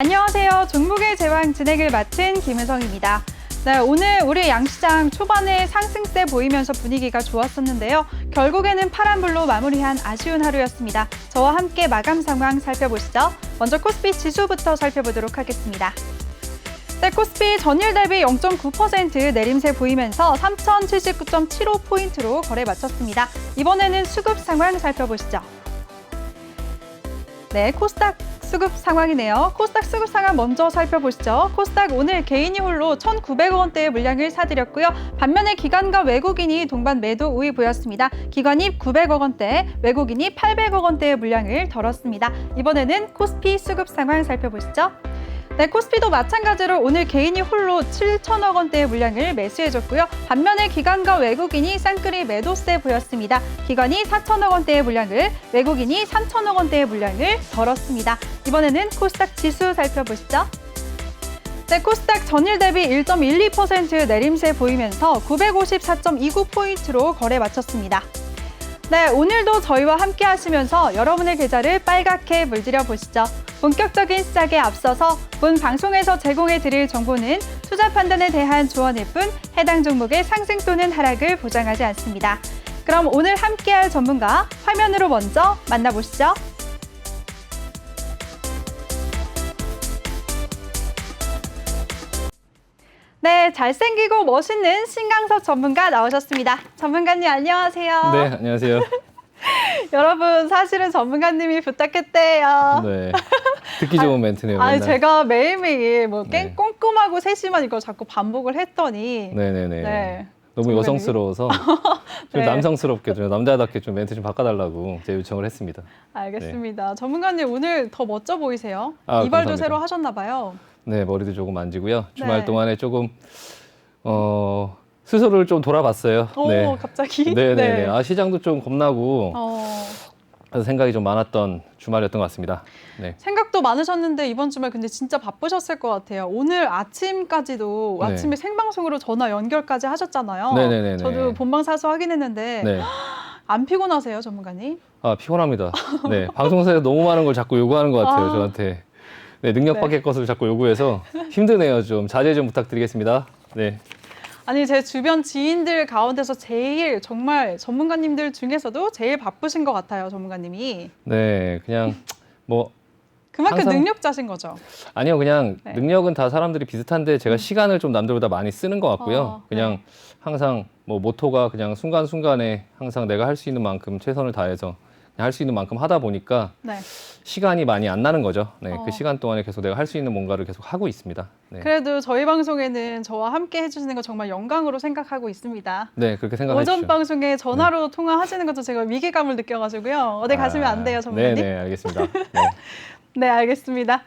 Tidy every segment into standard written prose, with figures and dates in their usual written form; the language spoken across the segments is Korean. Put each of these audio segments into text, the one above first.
안녕하세요. 종목의 제왕 진행을 맡은 김은성입니다. 네, 오늘 우리 양시장 초반에 상승세 보이면서 분위기가 좋았었는데요. 결국에는 파란불로 마무리한 아쉬운 하루였습니다. 저와 함께 마감 상황 살펴보시죠. 먼저 코스피 지수부터 살펴보도록 하겠습니다. 네, 코스피 전일 대비 0.9% 내림세 보이면서 3,079.75포인트로 거래 마쳤습니다. 이번에는 수급 상황 살펴보시죠. 네, 코스닥 수급 상황이네요. 코스닥 수급 상황 먼저 살펴보시죠. 코스닥 오늘 개인이 홀로 1,900억 원대의 물량을 사들였고요. 반면에 기관과 외국인이 동반 매도 우위 보였습니다. 기관이 900억 원대, 외국인이 800억 원대의 물량을 덜었습니다. 이번에는 코스피 수급 상황 살펴보시죠. 네, 코스피도 마찬가지로 오늘 개인이 홀로 7천억 원대의 물량을 매수해줬고요. 반면에 기관과 외국인이 쌍끌이 매도세 보였습니다. 기관이 4천억 원대의 물량을, 외국인이 3천억 원대의 물량을 덜었습니다. 이번에는 코스닥 지수 살펴보시죠. 네, 코스닥 전일 대비 1.12% 내림세 보이면서 954.29포인트로 거래 마쳤습니다. 네, 오늘도 저희와 함께 하시면서 여러분의 계좌를 빨갛게 물들여 보시죠. 본격적인 시작에 앞서서 본 방송에서 제공해 드릴 정보는 투자 판단에 대한 조언일 뿐 해당 종목의 상승 또는 하락을 보장하지 않습니다. 그럼 오늘 함께할 전문가 화면으로 먼저 만나보시죠. 네, 잘생기고 멋있는 신강섭 전문가 나오셨습니다. 전문가님 안녕하세요. 네, 안녕하세요. 여러분 사실은 전문가님이 부탁했대요. 네, 듣기 좋은 멘트네요. 아니, 맨날. 제가 매일매일 뭐 네. 꼼꼼하고 세심한 이거 자꾸 반복을 했더니 네네네. 네. 너무 전문가님이? 여성스러워서 좀 네. 남성스럽게 좀 남자답게 좀 멘트 좀 바꿔달라고 제 요청을 했습니다. 알겠습니다. 전문가님 오늘 더 멋져 보이세요. 아, 이발도 감사합니다. 새로 하셨나 봐요. 네, 머리도 조금 만지고요. 주말 네. 동안에 조금 스스로를 좀 돌아봤어요. 오, 네. 갑자기? 네네네. 아, 시장도 좀 겁나고 그래서 생각이 좀 많았던 주말이었던 것 같습니다. 네. 생각도 많으셨는데 이번 주말 근데 진짜 바쁘셨을 것 같아요. 오늘 아침까지도 네. 아침에 생방송으로 전화 연결까지 하셨잖아요. 네네네네. 저도 본방 사수 확인했는데 네. 안 피곤하세요, 전문가님? 아, 피곤합니다. 네. 방송사에서 너무 많은 걸 자꾸 요구하는 것 같아요, 아. 저한테. 네, 능력 밖의 것을 자꾸 요구해서 힘드네요. 좀 자제 좀 부탁드리겠습니다. 네. 아니, 제 주변 지인들 가운데서 제일 정말 전문가님들 중에서도 제일 바쁘신 것 같아요, 전문가님이. 네, 그냥 뭐 그만큼 항상- 능력자신 거죠. 아니요, 그냥 네. 능력은 다 사람들이 비슷한데 제가 시간을 좀 남들보다 많이 쓰는 것 같고요. 그냥 네. 항상 뭐 모토가 그냥 순간순간에 항상 내가 할 수 있는 만큼 최선을 다해서 할 수 있는 만큼 하다 보니까 네. 시간이 많이 안 나는 거죠. 네, 어. 그 시간 동안에 계속 내가 할 수 있는 뭔가를 계속 하고 있습니다. 네, 그래도 저희 방송에는 저와 함께 해주시는 거 정말 영광으로 생각하고 있습니다. 네 그렇게 생각해 오전 주시죠. 방송에 전화로 통화하시는 것도 제가 위기감을 느껴가지고요. 어디 가시면 안 돼요, 전문가님? 네네, 알겠습니다. 네. 네, 알겠습니다.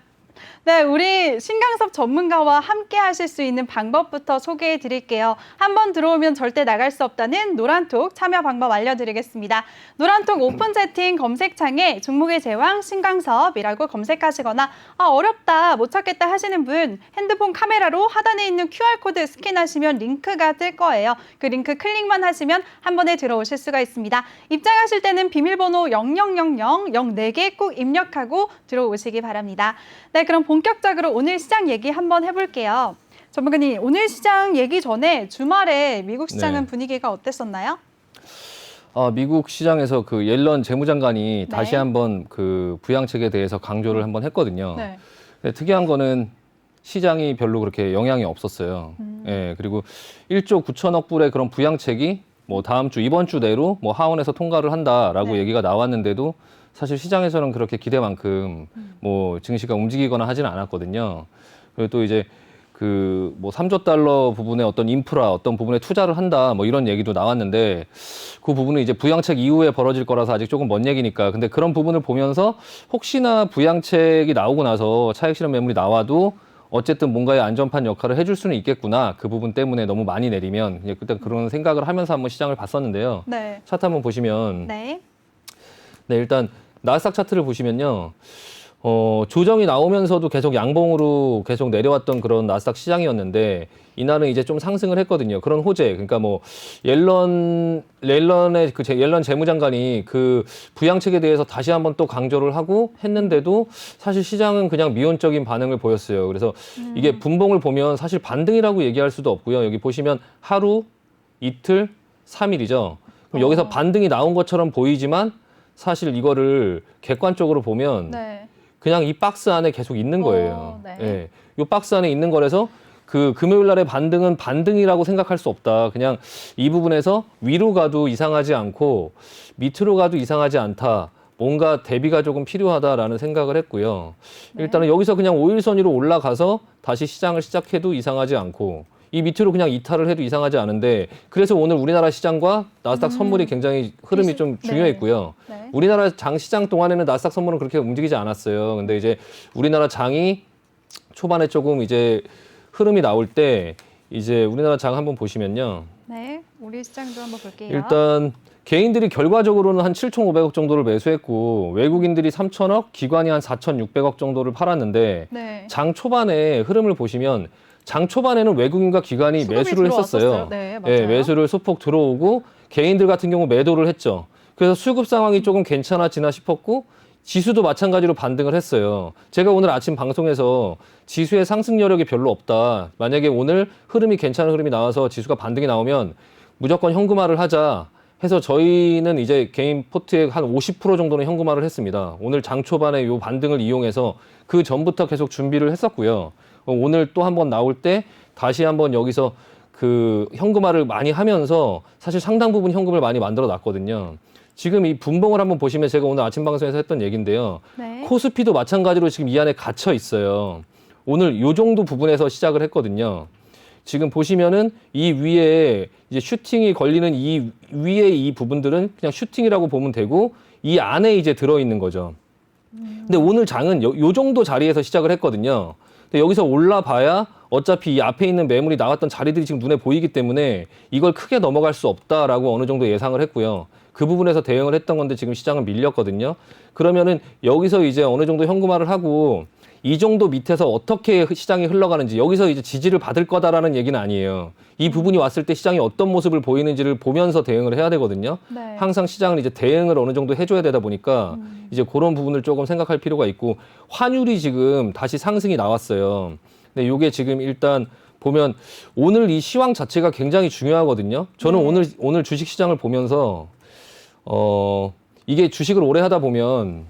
네, 우리 신강섭 전문가와 함께 하실 수 있는 방법부터 소개해 드릴게요. 한번 들어오면 절대 나갈 수 없다는 노란톡 참여 방법 알려드리겠습니다. 노란톡 오픈 채팅 검색창에 종목의 제왕 신강섭이라고 검색하시거나 어렵다, 못 찾겠다 하시는 분 핸드폰 카메라로 하단에 있는 QR코드 스캔하시면 링크가 뜰 거예요. 그 링크 클릭만 하시면 한 번에 들어오실 수가 있습니다. 입장하실 때는 비밀번호 000004개 꼭 입력하고 들어오시기 바랍니다. 네, 그럼 본격적으로 오늘 시장 얘기 한번 해볼게요. 전문가님, 오늘 시장 얘기 전에 주말에 미국 시장은 네. 분위기가 어땠었나요? 미국 시장에서 그 옐런 재무장관이 네. 다시 한번 그 부양책에 대해서 강조를 한번 했거든요. 네. 근데 특이한 거는 시장이 별로 그렇게 영향이 없었어요. 예, 그리고 1조 9천억 불의 그런 부양책이 뭐 다음 주, 이번 주 내로 뭐 하원에서 통과를 한다라고 네. 얘기가 나왔는데도 사실 시장에서는 그렇게 기대만큼 뭐 증시가 움직이거나 하지는 않았거든요. 그리고 또 이제 그 뭐 3조 달러 부분의 어떤 인프라, 어떤 부분에 투자를 한다 뭐 이런 얘기도 나왔는데 그 부분은 이제 부양책 이후에 벌어질 거라서 아직 조금 먼 얘기니까. 근데 그런 부분을 보면서 혹시나 부양책이 나오고 나서 차익 실현 매물이 나와도 어쨌든 뭔가의 안전판 역할을 해줄 수는 있겠구나. 그 부분 때문에 너무 많이 내리면 이제 그때 그런 생각을 하면서 한번 시장을 봤었는데요. 네. 차트 한번 보시면 네. 네, 일단 나스닥 차트를 보시면요. 조정이 나오면서도 계속 양봉으로 계속 내려왔던 그런 나스닥 시장이었는데 이날은 이제 좀 상승을 했거든요. 그런 호재. 그러니까 뭐 옐런의 옐런 재무장관이 그 부양책에 대해서 다시 한번 또 강조를 하고 했는데도 사실 시장은 그냥 미온적인 반응을 보였어요. 그래서 이게 분봉을 보면 사실 반등이라고 얘기할 수도 없고요. 여기 보시면 하루, 이틀, 3일이죠. 그럼 여기서 반등이 나온 것처럼 보이지만 사실 이거를 객관적으로 보면 네. 그냥 이 박스 안에 계속 있는 거예요. 네. 예. 이 박스 안에 있는 거라서 그 금요일 날의 반등은 반등이라고 생각할 수 없다. 그냥 이 부분에서 위로 가도 이상하지 않고 밑으로 가도 이상하지 않다. 뭔가 대비가 조금 필요하다라는 생각을 했고요. 네. 일단은 여기서 그냥 5일선 위로 올라가서 다시 시장을 시작해도 이상하지 않고 이 밑으로 그냥 이탈을 해도 이상하지 않은데 그래서 오늘 우리나라 시장과 나스닥 선물이 굉장히 흐름이 좀 중요했고요. 네. 우리나라 장 시장 동안에는 나스닥 선물은 그렇게 움직이지 않았어요. 근데 이제 우리나라 장이 초반에 조금 이제 흐름이 나올 때 이제 우리나라 장 한번 보시면요. 네. 우리 시장도 한번 볼게요. 일단 개인들이 결과적으로는 한 7,500억 정도를 매수했고 외국인들이 3,000억, 기관이 한 4,600억 정도를 팔았는데 네. 장 초반에 흐름을 보시면 장 초반에는 외국인과 기관이 수급이 매수를 했었어요. 들어왔었어요. 네, 맞아요. 매수를 소폭 들어오고 개인들 같은 경우 매도를 했죠. 그래서 수급 상황이 조금 괜찮아지나 싶었고 지수도 마찬가지로 반등을 했어요. 제가 오늘 아침 방송에서 지수의 상승 여력이 별로 없다. 만약에 오늘 흐름이 괜찮은 흐름이 나와서 지수가 반등이 나오면 무조건 현금화를 하자 해서 저희는 이제 개인 포트의 한 50% 정도는 현금화를 했습니다. 오늘 장 초반에 요 반등을 이용해서 그 전부터 계속 준비를 했었고요. 오늘 또 한번 나올 때 다시 한번 여기서 그 현금화를 많이 하면서 사실 상당 부분 현금을 많이 만들어 놨거든요. 지금 이 분봉을 한번 보시면 제가 오늘 아침 방송에서 했던 얘기인데요. 네. 코스피도 마찬가지로 지금 이 안에 갇혀 있어요. 오늘 요 정도 부분에서 시작을 했거든요. 지금 보시면은 이 위에 이제 슈팅이 걸리는 이 위에 이 부분들은 그냥 슈팅이라고 보면 되고 이 안에 이제 들어있는 거죠. 근데 오늘 장은 요 정도 자리에서 시작을 했거든요. 근데 여기서 올라봐야 어차피 이 앞에 있는 매물이 나왔던 자리들이 지금 눈에 보이기 때문에 이걸 크게 넘어갈 수 없다라고 어느 정도 예상을 했고요. 그 부분에서 대응을 했던 건데 지금 시장은 밀렸거든요. 그러면은 여기서 이제 어느 정도 현금화를 하고 이 정도 밑에서 어떻게 시장이 흘러가는지 여기서 이제 지지를 받을 거다라는 얘기는 아니에요. 이 부분이 왔을 때 시장이 어떤 모습을 보이는지를 보면서 대응을 해야 되거든요. 네. 항상 시장은 이제 대응을 어느 정도 해줘야 되다 보니까 이제 그런 부분을 조금 생각할 필요가 있고 환율이 지금 다시 상승이 나왔어요. 근데 이게 지금 일단 보면 오늘 이 시황 자체가 굉장히 중요하거든요. 저는 오늘 주식 시장을 보면서 이게 주식을 오래 하다 보면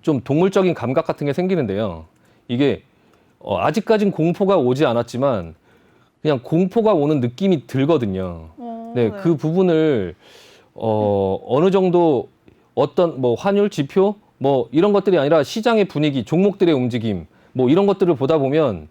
좀 동물적인 감각 같은 게 생기는데요. 이게 아직까진 공포가 오지 않았지만 그냥 공포가 오는 느낌이 들거든요. 네, 그 부분을 어느 정도 어떤 뭐 환율 지표 뭐 이런 것들이 아니라 시장의 분위기, 종목들의 움직임 뭐 이런 것들을 보다 보면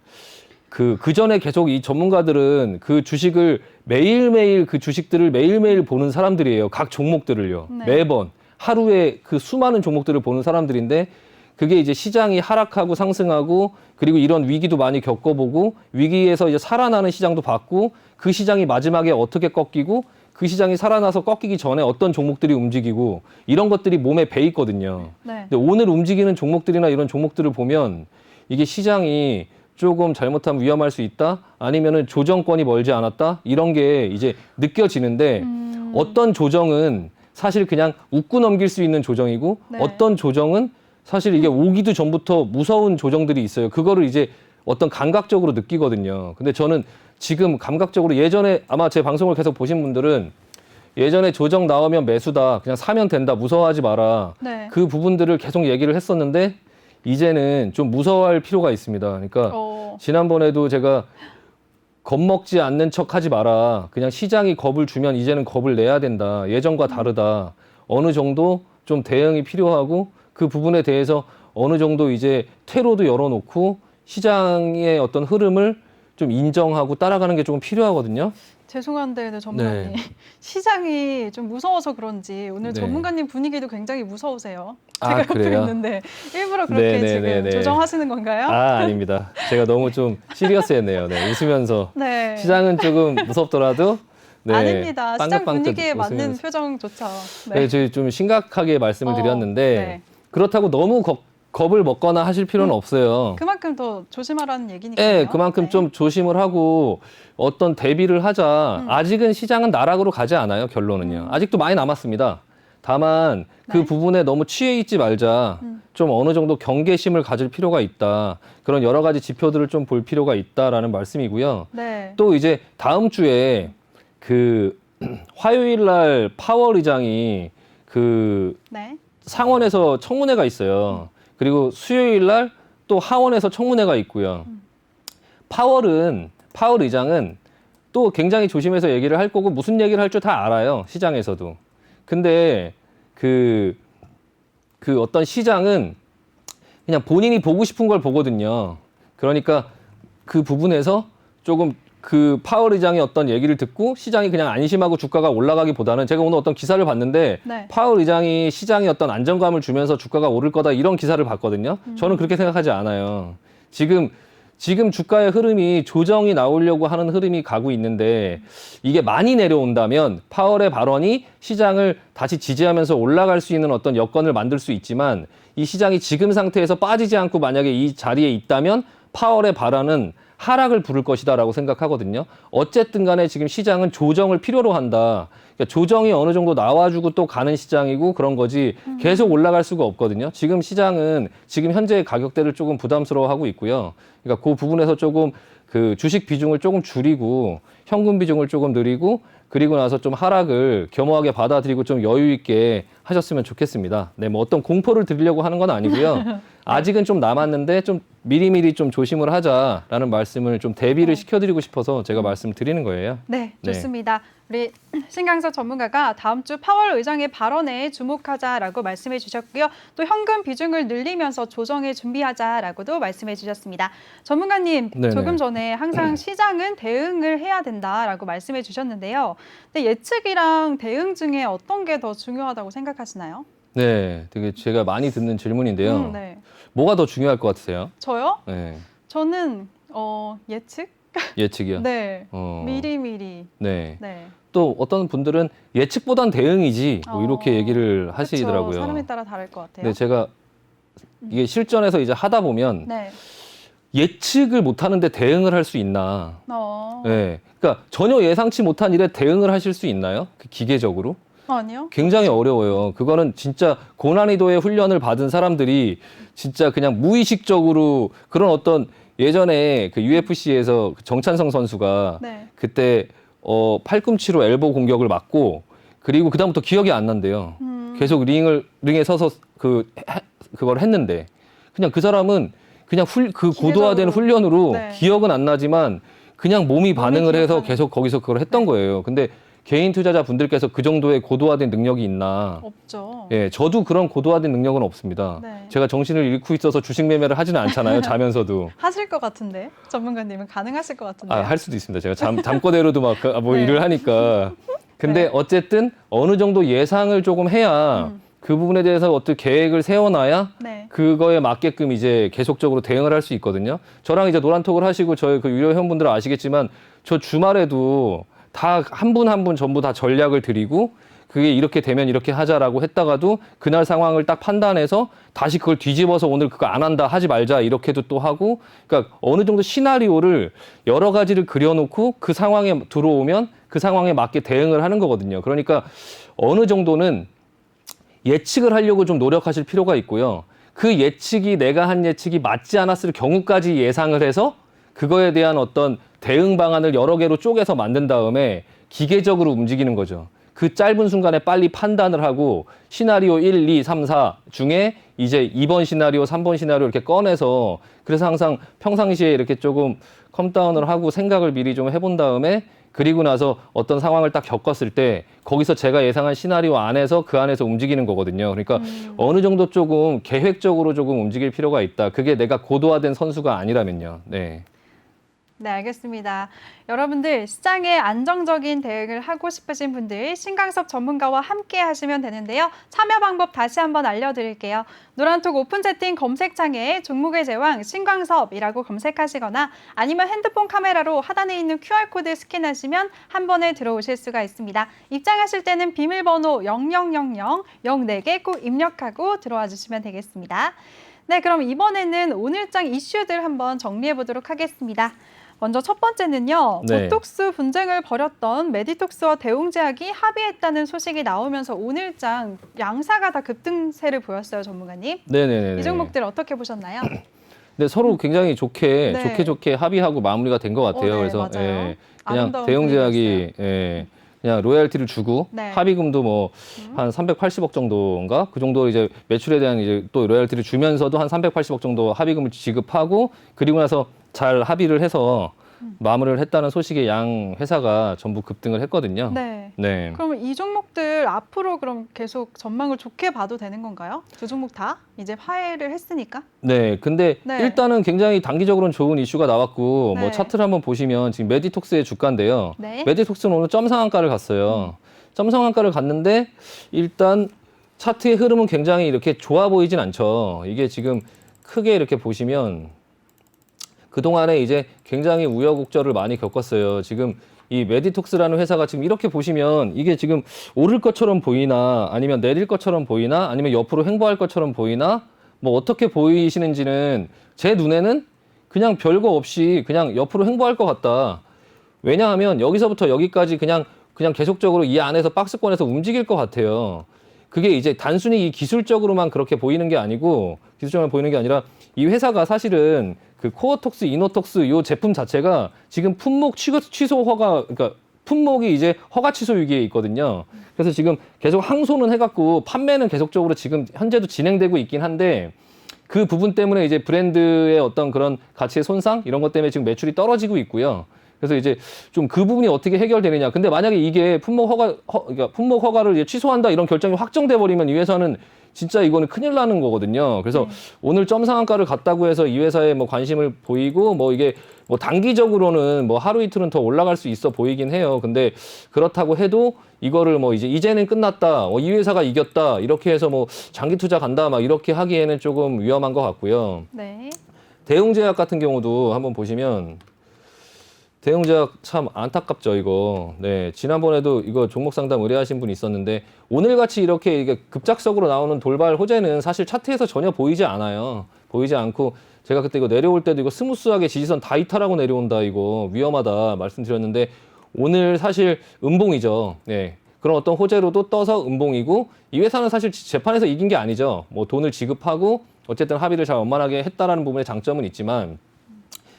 그 전에 계속 이 전문가들은 그 주식을 매일매일 그 주식들을 매일매일 보는 사람들이에요. 각 종목들을요. 네. 매번 하루에 그 수많은 종목들을 보는 사람들인데 그게 이제 시장이 하락하고 상승하고 그리고 이런 위기도 많이 겪어보고 위기에서 이제 살아나는 시장도 봤고 그 시장이 마지막에 어떻게 꺾이고 그 시장이 살아나서 꺾이기 전에 어떤 종목들이 움직이고 이런 것들이 몸에 배 있거든요. 네. 근데 오늘 움직이는 종목들이나 이런 종목들을 보면 이게 시장이 조금 잘못하면 위험할 수 있다? 아니면은 조정권이 멀지 않았다? 이런 게 이제 느껴지는데 어떤 조정은 사실 그냥 웃고 넘길 수 있는 조정이고 네. 어떤 조정은 사실 이게 오기도 전부터 무서운 조정들이 있어요. 그거를 이제 어떤 감각적으로 느끼거든요. 근데 저는 지금 감각적으로 예전에 아마 제 방송을 계속 보신 분들은 예전에 조정 나오면 매수다. 그냥 사면 된다. 무서워하지 마라. 네. 그 부분들을 계속 얘기를 했었는데 이제는 좀 무서워할 필요가 있습니다. 그러니까 지난번에도 제가 겁먹지 않는 척 하지 마라. 그냥 시장이 겁을 주면 이제는 겁을 내야 된다. 예전과 다르다. 어느 정도 좀 대응이 필요하고 그 부분에 대해서 어느 정도 이제 퇴로도 열어놓고 시장의 어떤 흐름을 좀 인정하고 따라가는 게 조금 필요하거든요. 죄송한데 네, 전문가님. 네. 시장이 좀 무서워서 그런지 오늘 네. 전문가님 분위기도 굉장히 무서우세요. 아, 제가 옆에 그래요? 있는데 일부러 그렇게 지금 조정하시는 건가요? 아닙니다. 제가 너무 좀 시리어스했네요. 네, 웃으면서 네. 시장은 조금 무섭더라도 네, 아닙니다. 시장 빵긋빵긋 분위기에 맞는 웃으면서. 표정 좋죠. 네, 저희 좀 심각하게 말씀을 드렸는데 네. 그렇다고 너무 겁을 먹거나 하실 필요는 없어요. 그만큼 더 조심하라는 얘기니까요. 네, 그만큼 네. 좀 조심을 하고 어떤 대비를 하자. 아직은 시장은 나락으로 가지 않아요, 결론은요. 아직도 많이 남았습니다. 다만 그 네. 부분에 너무 취해 있지 말자. 좀 어느 정도 경계심을 가질 필요가 있다. 그런 여러 가지 지표들을 좀 볼 필요가 있다라는 말씀이고요. 네. 또 이제 다음 주에 그 화요일 날 파월 의장이 그 네. 상원에서 청문회가 있어요. 그리고 수요일 날 또 하원에서 청문회가 있고요. 파월 의장은 또 굉장히 조심해서 얘기를 할 거고 무슨 얘기를 할 줄 다 알아요. 시장에서도. 근데 그 어떤 시장은 그냥 본인이 보고 싶은 걸 보거든요. 그러니까 그 부분에서 조금 그 파월 의장의 어떤 얘기를 듣고 시장이 그냥 안심하고 주가가 올라가기보다는 제가 오늘 어떤 기사를 봤는데 네. 파월 의장이 시장에 어떤 안정감을 주면서 주가가 오를 거다 이런 기사를 봤거든요. 저는 그렇게 생각하지 않아요. 지금 주가의 흐름이 조정이 나오려고 하는 흐름이 가고 있는데 이게 많이 내려온다면 파월의 발언이 시장을 다시 지지하면서 올라갈 수 있는 어떤 여건을 만들 수 있지만 이 시장이 지금 상태에서 빠지지 않고 만약에 이 자리에 있다면 파월의 발언은 하락을 부를 것이다라고 생각하거든요. 어쨌든 간에 지금 시장은 조정을 필요로 한다. 그러니까 조정이 어느 정도 나와주고 또 가는 시장이고 그런 거지 계속 올라갈 수가 없거든요. 지금 시장은 지금 현재의 가격대를 조금 부담스러워하고 있고요. 그러니까 그 부분에서 조금 그 주식 비중을 조금 줄이고 현금 비중을 조금 늘리고 그리고 나서 좀 하락을 겸허하게 받아들이고 좀 여유 있게 하셨으면 좋겠습니다. 네, 뭐 어떤 공포를 드리려고 하는 건 아니고요. 아직은 좀 남았는데 좀 미리미리 좀 조심을 하자라는 말씀을 좀 대비를 시켜드리고 싶어서 제가 말씀드리는 거예요. 네, 네. 좋습니다. 우리 신강석 전문가가 다음 주 파월 의장의 발언에 주목하자라고 말씀해 주셨고요. 또 현금 비중을 늘리면서 조정에 준비하자라고도 말씀해 주셨습니다. 전문가님, 네네. 조금 전에 항상 시장은 대응을 해야 된다라고 말씀해 주셨는데요. 근데 예측이랑 대응 중에 어떤 게 더 중요하다고 생각하시나요? 네, 되게 제가 많이 듣는 질문인데요. 네. 뭐가 더 중요할 것 같으세요? 저요? 네, 저는 예측? 예측이요. 네. 어, 미리미리. 네. 네. 또 어떤 분들은 예측보단 대응이지 뭐 이렇게 얘기를 하시더라고요. 그쵸, 사람에 따라 다를 것 같아요. 근데 제가 이게 실전에서 이제 하다 보면 네. 예측을 못하는데 대응을 할 수 있나? 어. 네. 그러니까 전혀 예상치 못한 일에 대응을 하실 수 있나요? 그 기계적으로? 아니요. 굉장히 어려워요. 그거는 진짜 고난이도의 훈련을 받은 사람들이 진짜 그냥 무의식적으로 그런 어떤 예전에 그 UFC에서 정찬성 선수가 네. 그때 팔꿈치로 엘보 공격을 맞고 그리고 그다음부터 기억이 안 난대요. 계속 링에 서서 그걸 했는데 그냥 그 사람은 그냥 그 고도화된 훈련으로 네. 기억은 안 나지만 그냥 몸이 반응을 해서 기억하는. 계속 거기서 그걸 했던 거예요. 근데 개인 투자자 분들께서 그 정도의 고도화된 능력이 있나? 없죠. 예, 저도 그런 고도화된 능력은 없습니다. 네. 제가 정신을 잃고 있어서 주식 매매를 하지는 않잖아요. 자면서도. 하실 것 같은데 전문가님은 가능하실 것 같은데. 할 수도 있습니다. 제가 잠꼬대로도 막 네. 일을 하니까. 근데 네. 어쨌든 어느 정도 예상을 조금 해야 그 부분에 대해서 어떤 계획을 세워놔야 네. 그거에 맞게끔 이제 계속적으로 대응을 할 수 있거든요. 저랑 이제 노란톡을 하시고 저희 그 유료 회원분들은 아시겠지만 저 주말에도 다 한 분 한 분 전부 다 전략을 드리고 그게 이렇게 되면 이렇게 하자라고 했다가도 그날 상황을 딱 판단해서 다시 그걸 뒤집어서 오늘 그거 안 한다 하지 말자 이렇게도 또 하고 그러니까 어느 정도 시나리오를 여러 가지를 그려놓고 그 상황에 들어오면 그 상황에 맞게 대응을 하는 거거든요. 그러니까 어느 정도는 예측을 하려고 좀 노력하실 필요가 있고요. 그 예측이 내가 한 예측이 맞지 않았을 경우까지 예상을 해서 그거에 대한 어떤 대응 방안을 여러 개로 쪼개서 만든 다음에 기계적으로 움직이는 거죠. 그 짧은 순간에 빨리 판단을 하고 시나리오 1, 2, 3, 4 중에 이제 2번 시나리오, 3번 시나리오 이렇게 꺼내서 그래서 항상 평상시에 이렇게 조금 컴다운을 하고 생각을 미리 좀 해본 다음에 그리고 나서 어떤 상황을 딱 겪었을 때 거기서 제가 예상한 시나리오 안에서 그 안에서 움직이는 거거든요. 그러니까 어느 정도 조금 계획적으로 조금 움직일 필요가 있다. 그게 내가 고도화된 선수가 아니라면요. 네. 네, 알겠습니다. 여러분들 시장에 안정적인 대응을 하고 싶으신 분들 신강섭 전문가와 함께 하시면 되는데요. 참여 방법 다시 한번 알려드릴게요. 노란톡 오픈 채팅 검색창에 종목의 제왕 신강섭이라고 검색하시거나 아니면 핸드폰 카메라로 하단에 있는 QR코드 스캔하시면 한 번에 들어오실 수가 있습니다. 입장하실 때는 비밀번호 0000 04개 꼭 입력하고 들어와 주시면 되겠습니다. 네, 그럼 이번에는 오늘장 이슈들 한번 정리해 보도록 하겠습니다. 먼저 첫 번째는요. 네. 보톡스 분쟁을 벌였던 메디톡스와 대웅제약이 합의했다는 소식이 나오면서 오늘장 양사가 다 급등세를 보였어요, 전문가님. 네네네. 이 종목들 어떻게 보셨나요? 네, 서로 굉장히 좋게 네. 좋게 합의하고 마무리가 된 것 같아요. 네, 그래서 맞아요. 그냥 아름다운 대웅제약이 그냥 로열티를 주고 네. 합의금도 뭐 한 380억 정도인가 그 정도 이제 매출에 대한 이제 또 로열티를 주면서도 한 380억 정도 합의금을 지급하고 그리고 나서 잘 합의를 해서 마무리를 했다는 소식에 양 회사가 전부 급등을 했거든요. 네. 네. 그러면 이 종목들 앞으로 그럼 계속 전망을 좋게 봐도 되는 건가요? 두 종목 다 이제 화해를 했으니까. 네, 근데 네. 일단은 굉장히 단기적으로는 좋은 이슈가 나왔고 네. 뭐 차트를 한번 보시면 지금 메디톡스의 주가인데요. 네. 메디톡스는 오늘 점 상한가를 갔어요. 점 상한가를 갔는데 일단 차트의 흐름은 굉장히 이렇게 좋아 보이진 않죠. 이게 지금 크게 이렇게 보시면 그동안에 이제 굉장히 우여곡절을 많이 겪었어요. 지금 이 메디톡스라는 회사가 지금 이렇게 보시면 이게 지금 오를 것처럼 보이나 아니면 내릴 것처럼 보이나 아니면 옆으로 횡보할 것처럼 보이나 뭐 어떻게 보이시는지는 제 눈에는 그냥 별거 없이 그냥 옆으로 횡보할 것 같다. 왜냐하면 여기서부터 여기까지 그냥 계속적으로 이 안에서 박스권에서 움직일 것 같아요. 그게 이제 단순히 이 기술적으로만 그렇게 보이는 게 아니고 기술적으로 보이는 게 아니라 이 회사가 사실은 그 코어톡스, 이노톡스 요 제품 자체가 지금 품목 취소 허가 그러니까 품목이 이제 허가 취소 위기에 있거든요. 그래서 지금 계속 항소는 해갖고 판매는 계속적으로 지금 현재도 진행되고 있긴 한데 그 부분 때문에 이제 브랜드의 어떤 그런 가치의 손상 이런 것 때문에 지금 매출이 떨어지고 있고요. 그래서 이제 좀 그 부분이 어떻게 해결되느냐. 근데 만약에 이게 그러니까 품목 허가를 이제 취소한다 이런 결정이 확정돼 버리면 이 회사는 진짜 이거는 큰일 나는 거거든요. 그래서 오늘 점 상한가를 갔다고 해서 이 회사에 뭐 관심을 보이고 뭐 이게 뭐 단기적으로는 뭐 하루 이틀은 더 올라갈 수 있어 보이긴 해요. 근데 그렇다고 해도 이거를 뭐 이제는 끝났다. 이 회사가 이겼다. 이렇게 해서 뭐 장기 투자 간다. 막 이렇게 하기에는 조금 위험한 것 같고요. 네. 대웅제약 같은 경우도 한번 보시면 대웅제약 참 안타깝죠, 이거. 네, 지난번에도 이거 종목 상담 의뢰하신 분이 있었는데 오늘같이 이렇게 이게 급작적으로 나오는 돌발 호재는 사실 차트에서 전혀 보이지 않아요. 보이지 않고 제가 그때 이거 내려올 때도 이거 스무스하게 지지선 다 이탈하고 내려온다, 이거 위험하다 말씀드렸는데 오늘 사실 음봉이죠. 네, 그런 어떤 호재로도 떠서 음봉이고 이 회사는 사실 재판에서 이긴 게 아니죠. 뭐 돈을 지급하고 어쨌든 합의를 잘 원만하게 했다라는 부분에 장점은 있지만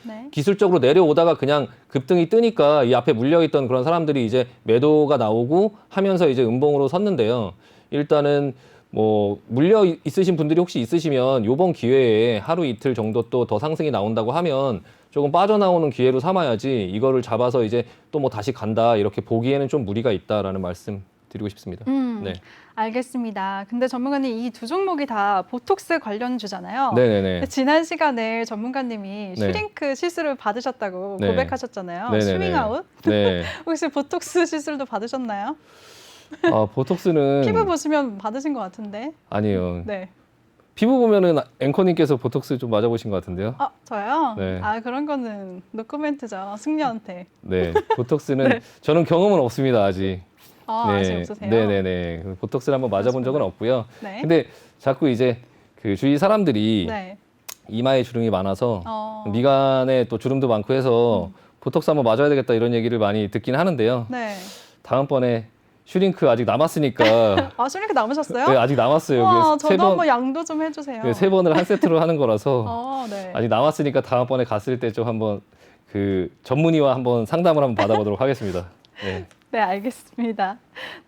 네. 기술적으로 내려오다가 그냥 급등이 뜨니까 이 앞에 물려있던 그런 사람들이 이제 매도가 나오고 하면서 이제 음봉으로 섰는데요. 일단은 뭐 물려 있으신 분들이 혹시 있으시면 요번 기회에 하루 이틀 정도 또 더 상승이 나온다고 하면 조금 빠져나오는 기회로 삼아야지 이거를 잡아서 이제 또 뭐 다시 간다 이렇게 보기에는 좀 무리가 있다라는 말씀 드리고 싶습니다. 네. 알겠습니다. 근데 전문가님 이 두 종목이 다 보톡스 관련주잖아요. 네네네. 근데 지난 시간에 전문가님이 네. 슈링크 시술을 받으셨다고 네. 고백하셨잖아요. 네네네. 스윙아웃? 네. 혹시 보톡스 시술도 받으셨나요? 보톡스는 피부 보시면 받으신 것 같은데. 아니에요. 네. 피부 보면은 앵커님께서 보톡스 좀 맞아보신 것 같은데요. 아, 저요? 네. 아, 그런 거는 노코멘트죠. 승려한테. 네, 보톡스는 저는 경험은 없습니다 아직. 아, 아직 없으세요? 네네네. 보톡스를 한번 맞아본 적은 없고요. 네. 근데 자꾸 이제 그 주위 사람들이 네. 이마에 주름이 많아서 미간에 또 주름도 많고 해서 보톡스 한번 맞아야 되겠다 이런 얘기를 많이 듣긴 하는데요. 네. 다음번에 슈링크 아직 남았으니까. 아, 슈링크 남으셨어요? 네, 아직 남았어요. 와, 그래서 저도 한번 양도 좀 해주세요. 네, 3번을 한 세트로 하는 거라서 네. 아직 남았으니까 다음번에 갔을 때 좀 한번 그 전문의와 한번 상담을 한번 받아보도록 하겠습니다. 네. 네, 알겠습니다.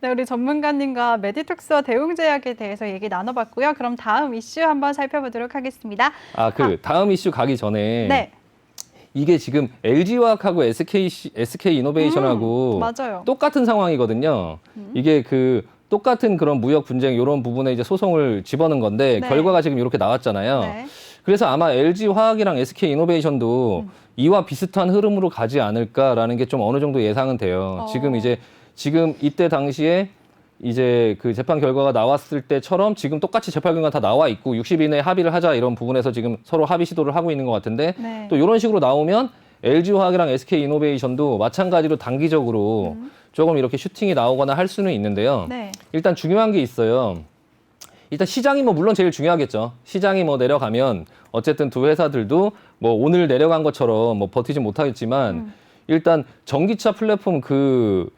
네, 우리 전문가님과 메디톡스와 대웅제약에 대해서 얘기 나눠봤고요. 그럼 다음 이슈 한번 살펴보도록 하겠습니다. 다음 이슈 가기 전에 네, 이게 지금 LG화학하고 SK이노베이션하고 맞아요. 똑같은 상황이거든요. 이게 그 똑같은 그런 무역 분쟁 이런 부분에 이제 소송을 집어넣은 건데 네. 결과가 지금 이렇게 나왔잖아요. 네. 그래서 아마 LG화학이랑 SK이노베이션도 이와 비슷한 흐름으로 가지 않을까라는 게 좀 어느 정도 예상은 돼요. 지금 이때 당시에 이제 그 재판 결과가 나왔을 때처럼 지금 똑같이 재판 결과 다 나와 있고 60일 내에 합의를 하자 이런 부분에서 지금 서로 합의 시도를 하고 있는 것 같은데 네. 또 이런 식으로 나오면 LG화학이랑 SK이노베이션도 마찬가지로 단기적으로 조금 이렇게 슈팅이 나오거나 할 수는 있는데요. 네. 일단 중요한 게 있어요. 일단 시장이 뭐 물론 제일 중요하겠죠. 시장이 뭐 내려가면 어쨌든 두 회사들도 뭐 오늘 내려간 것처럼 뭐 버티지 못하겠지만 일단 전기차 플랫폼 그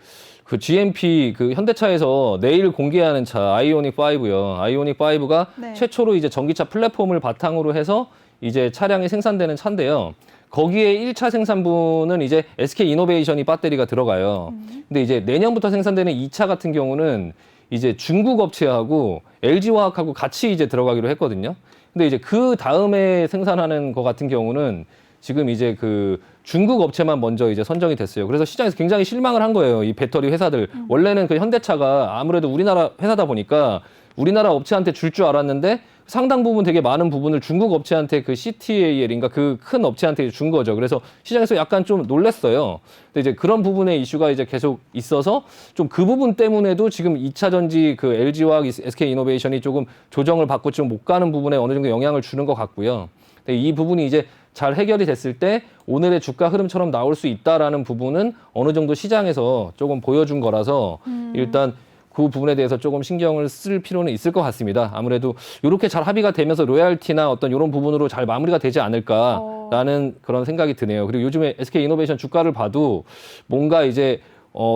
GMP 그 현대차에서 내일 공개하는 차 아이오닉 5요. 아이오닉 5가 네. 최초로 이제 전기차 플랫폼을 바탕으로 해서 이제 차량이 생산되는 차인데요. 거기에 1차 생산부는 이제 SK 이노베이션이 배터리가 들어가요. 근데 이제 내년부터 생산되는 2차 같은 경우는 이제 중국 업체하고 LG화학하고 같이 이제 들어가기로 했거든요. 근데 이제 그 다음에 생산하는 거 같은 경우는 지금 이제 그 중국 업체만 먼저 이제 선정이 됐어요. 그래서 시장에서 굉장히 실망을 한 거예요. 이 배터리 회사들. 원래는 그 현대차가 아무래도 우리나라 회사다 보니까 우리나라 업체한테 줄 줄 알았는데 상당 부분 되게 많은 부분을 중국 업체한테 그 CTAL인가 그 큰 업체한테 준 거죠. 그래서 시장에서 약간 좀 놀랬어요. 근데 이제 그런 부분의 이슈가 이제 계속 있어서 좀 그 부분 때문에도 지금 2차 전지 그 LG화학, SK 이노베이션이 조금 조정을 받고 좀 못 가는 부분에 어느 정도 영향을 주는 것 같고요. 근데 이 부분이 이제 잘 해결이 됐을 때 오늘의 주가 흐름처럼 나올 수 있다라는 부분은 어느 정도 시장에서 조금 보여준 거라서 일단 그 부분에 대해서 조금 신경을 쓸 필요는 있을 것 같습니다. 아무래도 이렇게 잘 합의가 되면서 로얄티나 어떤 이런 부분으로 잘 마무리가 되지 않을까라는 그런 생각이 드네요. 그리고 요즘에 SK 이노베이션 주가를 봐도 뭔가 이제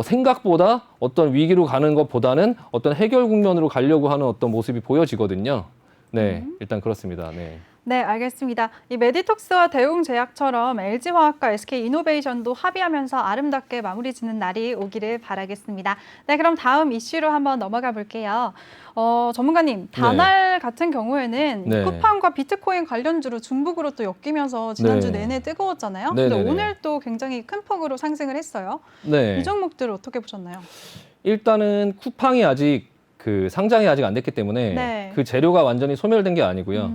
생각보다 어떤 위기로 가는 것보다는 어떤 해결 국면으로 가려고 하는 어떤 모습이 보여지거든요. 네, 일단 그렇습니다. 네. 네, 알겠습니다. 이 메디톡스와 대웅제약처럼 LG화학과 SK이노베이션도 합의하면서 아름답게 마무리 짓는 날이 오기를 바라겠습니다. 네, 그럼 다음 이슈로 한번 넘어가 볼게요. 전문가님, 다날 같은 경우에는 네. 쿠팡과 비트코인 관련주로 중북으로 또 엮이면서 지난주 네. 내내 뜨거웠잖아요. 네, 근데 네, 네. 오늘 또 굉장히 큰 폭으로 상승을 했어요. 네. 이 종목들 어떻게 보셨나요? 일단은 쿠팡이 아직 그 상장이 아직 안 됐기 때문에 네. 그 재료가 완전히 소멸된 게 아니고요.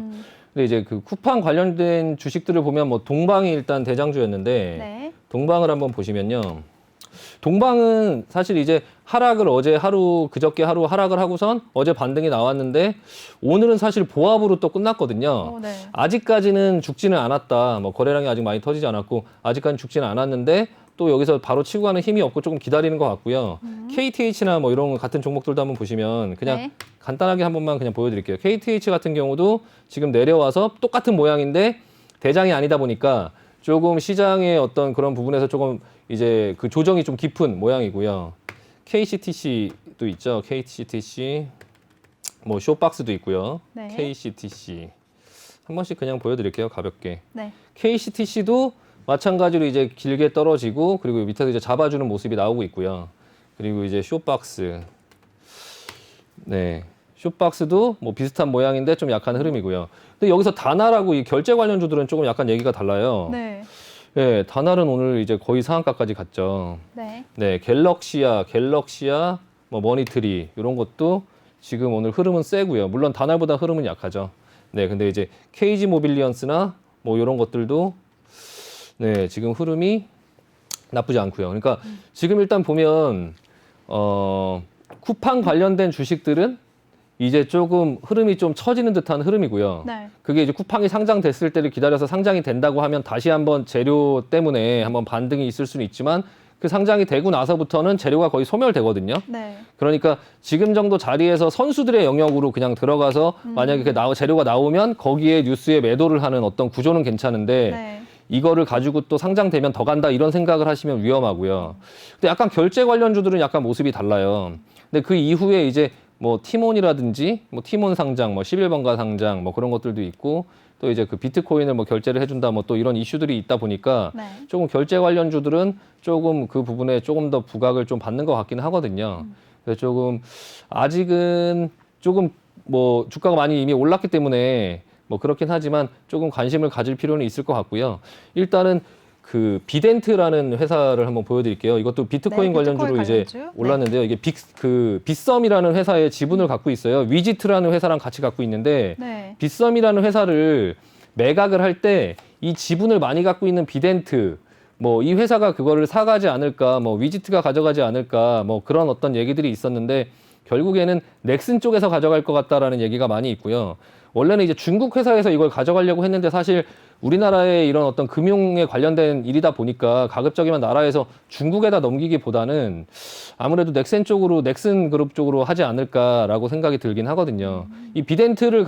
근데 이제 그 쿠팡 관련된 주식들을 보면 뭐 동방이 일단 대장주였는데 네. 동방을 한번 보시면요. 동방은 사실 이제 하락을 어제 하루 그저께 하루 하락을 하고선 어제 반등이 나왔는데 오늘은 사실 보합으로 또 끝났거든요. 네. 아직까지는 죽지는 않았다. 뭐 거래량이 아직 많이 터지지 않았고 아직까지는 죽지는 않았는데 또 여기서 바로 치고 가는 힘이 없고 조금 기다리는 것 같고요. KTH나 뭐 이런 같은 종목들도 한번 보시면 그냥 네. 간단하게 한 번만 그냥 보여드릴게요. KTH 같은 경우도 지금 내려와서 똑같은 모양인데 대장이 아니다 보니까 조금 시장의 어떤 그런 부분에서 조금 이제 그 조정이 좀 깊은 모양이고요. KCTC도 있죠. KCTC 뭐 쇼박스도 있고요. 네. KCTC 한 번씩 그냥 보여드릴게요. 가볍게. 네. KCTC도 마찬가지로 이제 길게 떨어지고 그리고 밑에서 이제 잡아주는 모습이 나오고 있고요. 그리고 이제 쇼박스. 네. 쇼박스도 뭐 비슷한 모양인데 좀 약한 흐름이고요. 근데 여기서 다날하고 이 결제 관련주들은 조금 약간 얘기가 달라요. 네. 네, 다날은 오늘 이제 거의 상한가까지 갔죠. 네. 네, 갤럭시아, 뭐 머니트리 이런 것도 지금 오늘 흐름은 세고요. 물론 다날보다 흐름은 약하죠. 네, 근데 이제 KG 모빌리언스나 뭐 이런 것들도 네, 지금 흐름이 나쁘지 않고요. 그러니까 지금 일단 보면 쿠팡 관련된 주식들은 이제 조금 흐름이 좀 처지는 듯한 흐름이고요. 네. 그게 이제 쿠팡이 상장됐을 때를 기다려서 상장이 된다고 하면 다시 한번 재료 때문에 한번 반등이 있을 수는 있지만 그 상장이 되고 나서부터는 재료가 거의 소멸되거든요. 네. 그러니까 지금 정도 자리에서 선수들의 영역으로 그냥 들어가서 만약에 재료가 나오면 거기에 뉴스에 매도를 하는 어떤 구조는 괜찮은데 네. 이거를 가지고 또 상장되면 더 간다 이런 생각을 하시면 위험하고요. 근데 약간 결제 관련주들은 약간 모습이 달라요. 근데 그 이후에 이제 뭐 티몬이라든지 뭐 티몬 상장, 뭐 11번가 상장 뭐 그런 것들도 있고 또 이제 그 비트코인을 뭐 결제를 해준다 뭐 또 이런 이슈들이 있다 보니까 네. 조금 결제 관련주들은 조금 그 부분에 조금 더 부각을 좀 받는 것 같기는 하거든요. 그래서 조금 아직은 조금 뭐 주가가 많이 이미 올랐기 때문에 뭐 그렇긴 하지만 조금 관심을 가질 필요는 있을 것 같고요. 일단은 그 비덴트라는 회사를 한번 보여드릴게요. 이것도 비트코인 네, 관련주로 비트코인 이제 관련주. 올랐는데요. 이게 빗썸이라는 회사의 지분을 갖고 있어요. 위지트라는 회사랑 같이 갖고 있는데 네. 빗썸이라는 회사를 매각을 할 때 이 지분을 많이 갖고 있는 비덴트 뭐 이 회사가 그거를 사가지 않을까, 뭐 위지트가 가져가지 않을까, 뭐 그런 어떤 얘기들이 있었는데 결국에는 넥슨 쪽에서 가져갈 것 같다라는 얘기가 많이 있고요. 원래는 이제 중국 회사에서 이걸 가져가려고 했는데 사실 우리나라의 이런 어떤 금융에 관련된 일이다 보니까 가급적이면 나라에서 중국에다 넘기기보다는 아무래도 넥슨 그룹 쪽으로 하지 않을까라고 생각이 들긴 하거든요. 이 비덴트를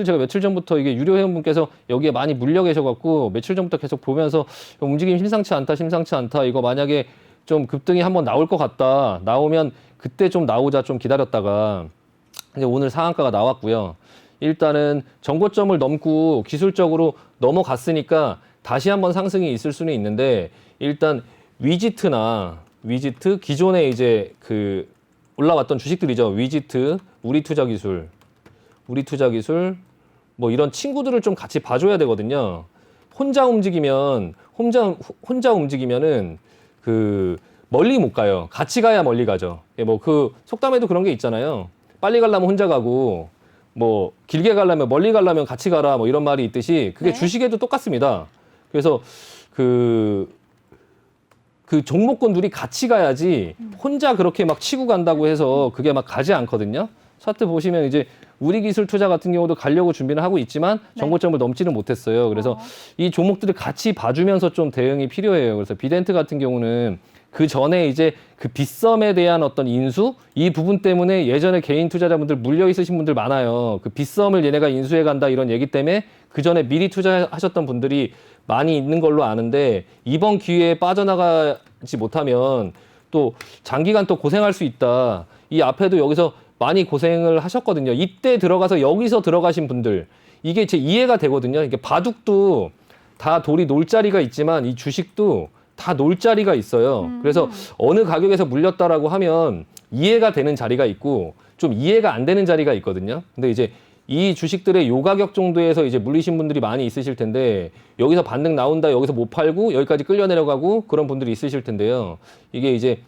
제가 며칠 전부터 이게 유료 회원분께서 여기에 많이 물려 계셔갖고 며칠 전부터 계속 보면서 움직임 심상치 않다. 이거 만약에 좀 급등이 한번 나올 것 같다. 나오면 그때 좀 나오자 좀 기다렸다가 이제 오늘 상한가가 나왔고요. 일단은 정고점을 넘고 기술적으로 넘어갔으니까 다시 한번 상승이 있을 수는 있는데 일단 위지트 기존에 이제 그 올라왔던 주식들이죠. 위지트, 우리투자기술 뭐 이런 친구들을 좀 같이 봐줘야 되거든요. 혼자 움직이면은 그 멀리 못 가요. 같이 가야 멀리 가죠. 뭐 그 속담에도 그런 게 있잖아요. 빨리 가려면 혼자 가고 뭐 길게 가려면 멀리 가려면 같이 가라 뭐 이런 말이 있듯이 그게 네. 주식에도 똑같습니다. 그래서 그 종목군들이 같이 가야지 혼자 그렇게 막 치고 간다고 해서 그게 막 가지 않거든요. 차트 보시면 이제 우리기술투자 같은 경우도 가려고 준비는 하고 있지만 네. 정고점을 넘지는 못했어요. 그래서 이 종목들을 같이 봐주면서 좀 대응이 필요해요. 그래서 비덴트 같은 경우는 그 전에 이제 그 빗썸에 대한 어떤 인수 이 부분 때문에 예전에 개인 투자자분들 물려 있으신 분들 많아요. 그 빗썸을 얘네가 인수해 간다 이런 얘기 때문에 그 전에 미리 투자하셨던 분들이 많이 있는 걸로 아는데 이번 기회에 빠져나가지 못하면 또 장기간 또 고생할 수 있다. 이 앞에도 여기서 많이 고생을 하셨거든요. 이때 들어가서 여기서 들어가신 분들 이게 제 이해가 되거든요. 이게 바둑도 다 돌이 놀 자리가 있지만 이 주식도 다 놀 자리가 있어요. 그래서 어느 가격에서 물렸다라고 하면 이해가 되는 자리가 있고 좀 이해가 안 되는 자리가 있거든요. 근데 이제 이 주식들의 요 가격 정도에서 이제 물리신 분들이 많이 있으실 텐데 여기서 반등 나온다 여기서 못 팔고 여기까지 끌려 내려가고 그런 분들이 있으실 텐데요. 이게 이제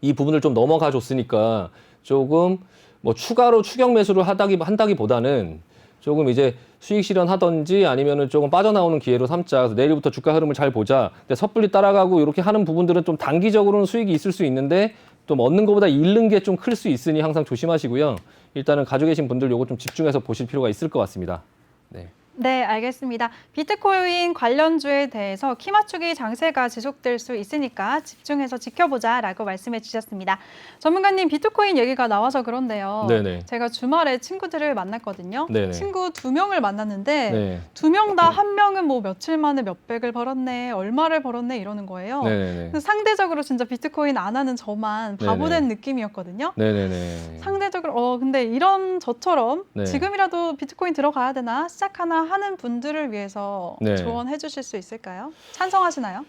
이 부분을 좀 넘어가 줬으니까 조금 뭐 추가로 추격 매수를 한다기보다는 조금 이제 수익 실현하든지 아니면은 조금 빠져나오는 기회로 삼자. 그래서 내일부터 주가 흐름을 잘 보자. 근데 섣불리 따라가고 이렇게 하는 부분들은 좀 단기적으로는 수익이 있을 수 있는데 좀 얻는 것보다 잃는 게 좀 클 수 있으니 항상 조심하시고요. 일단은 가지고 계신 분들 요거 좀 집중해서 보실 필요가 있을 것 같습니다. 네. 네, 알겠습니다. 비트코인 관련주에 대해서 키 맞추기 장세가 지속될 수 있으니까 집중해서 지켜보자라고 말씀해 주셨습니다. 전문가님, 비트코인 얘기가 나와서 그런데요. 네네. 제가 주말에 친구들을 만났거든요. 네네. 친구 2명을 만났는데 네. 2명 다 한 명은 뭐 며칠 만에 몇백을 벌었네, 얼마를 벌었네 이러는 거예요. 네네네. 근데 상대적으로 진짜 비트코인 안 하는 저만 바보된 느낌이었거든요. 네네네. 상대적으로 근데 이런 저처럼 네. 지금이라도 비트코인 들어가야 되나 시작하나 하는 분들을 위해서 네. 조언해 주실 수 있을까요? 찬성하시나요?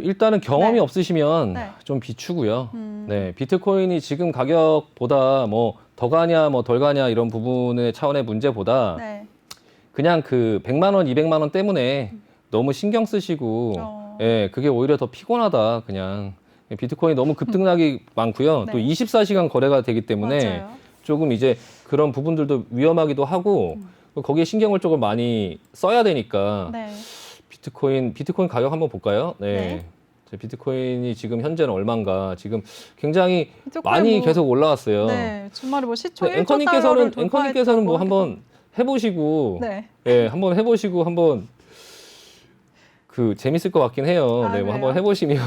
일단은 경험이 네. 없으시면 네. 좀 비추고요. 네, 비트코인이 지금 가격보다 뭐 더 가냐 뭐 덜 가냐 이런 부분의 차원의 문제보다 네. 그냥 그 100만 원, 200만 원 때문에 너무 신경 쓰시고 예, 그게 오히려 더 피곤하다. 그냥 비트코인 너무 급등락이 많고요. 네. 또 24시간 거래가 되기 때문에 맞아요. 조금 이제 그런 부분들도 위험하기도 하고 거기에 신경을 조금 많이 써야 되니까 네. 비트코인 가격 한번 볼까요? 네. 네. 제 비트코인이 지금 현재는 얼마인가? 지금 굉장히 비트코인 많이 뭐, 계속 올라왔어요. 네. 주말에 뭐 시초 근데 1조 달러를 앵커님께서는 뭐 돌파했다고 한번 해보시고, 네. 예, 한번 해보시고 한번 그 재밌을 것 같긴 해요. 아, 네, 뭐 그래요? 한번 해보시면.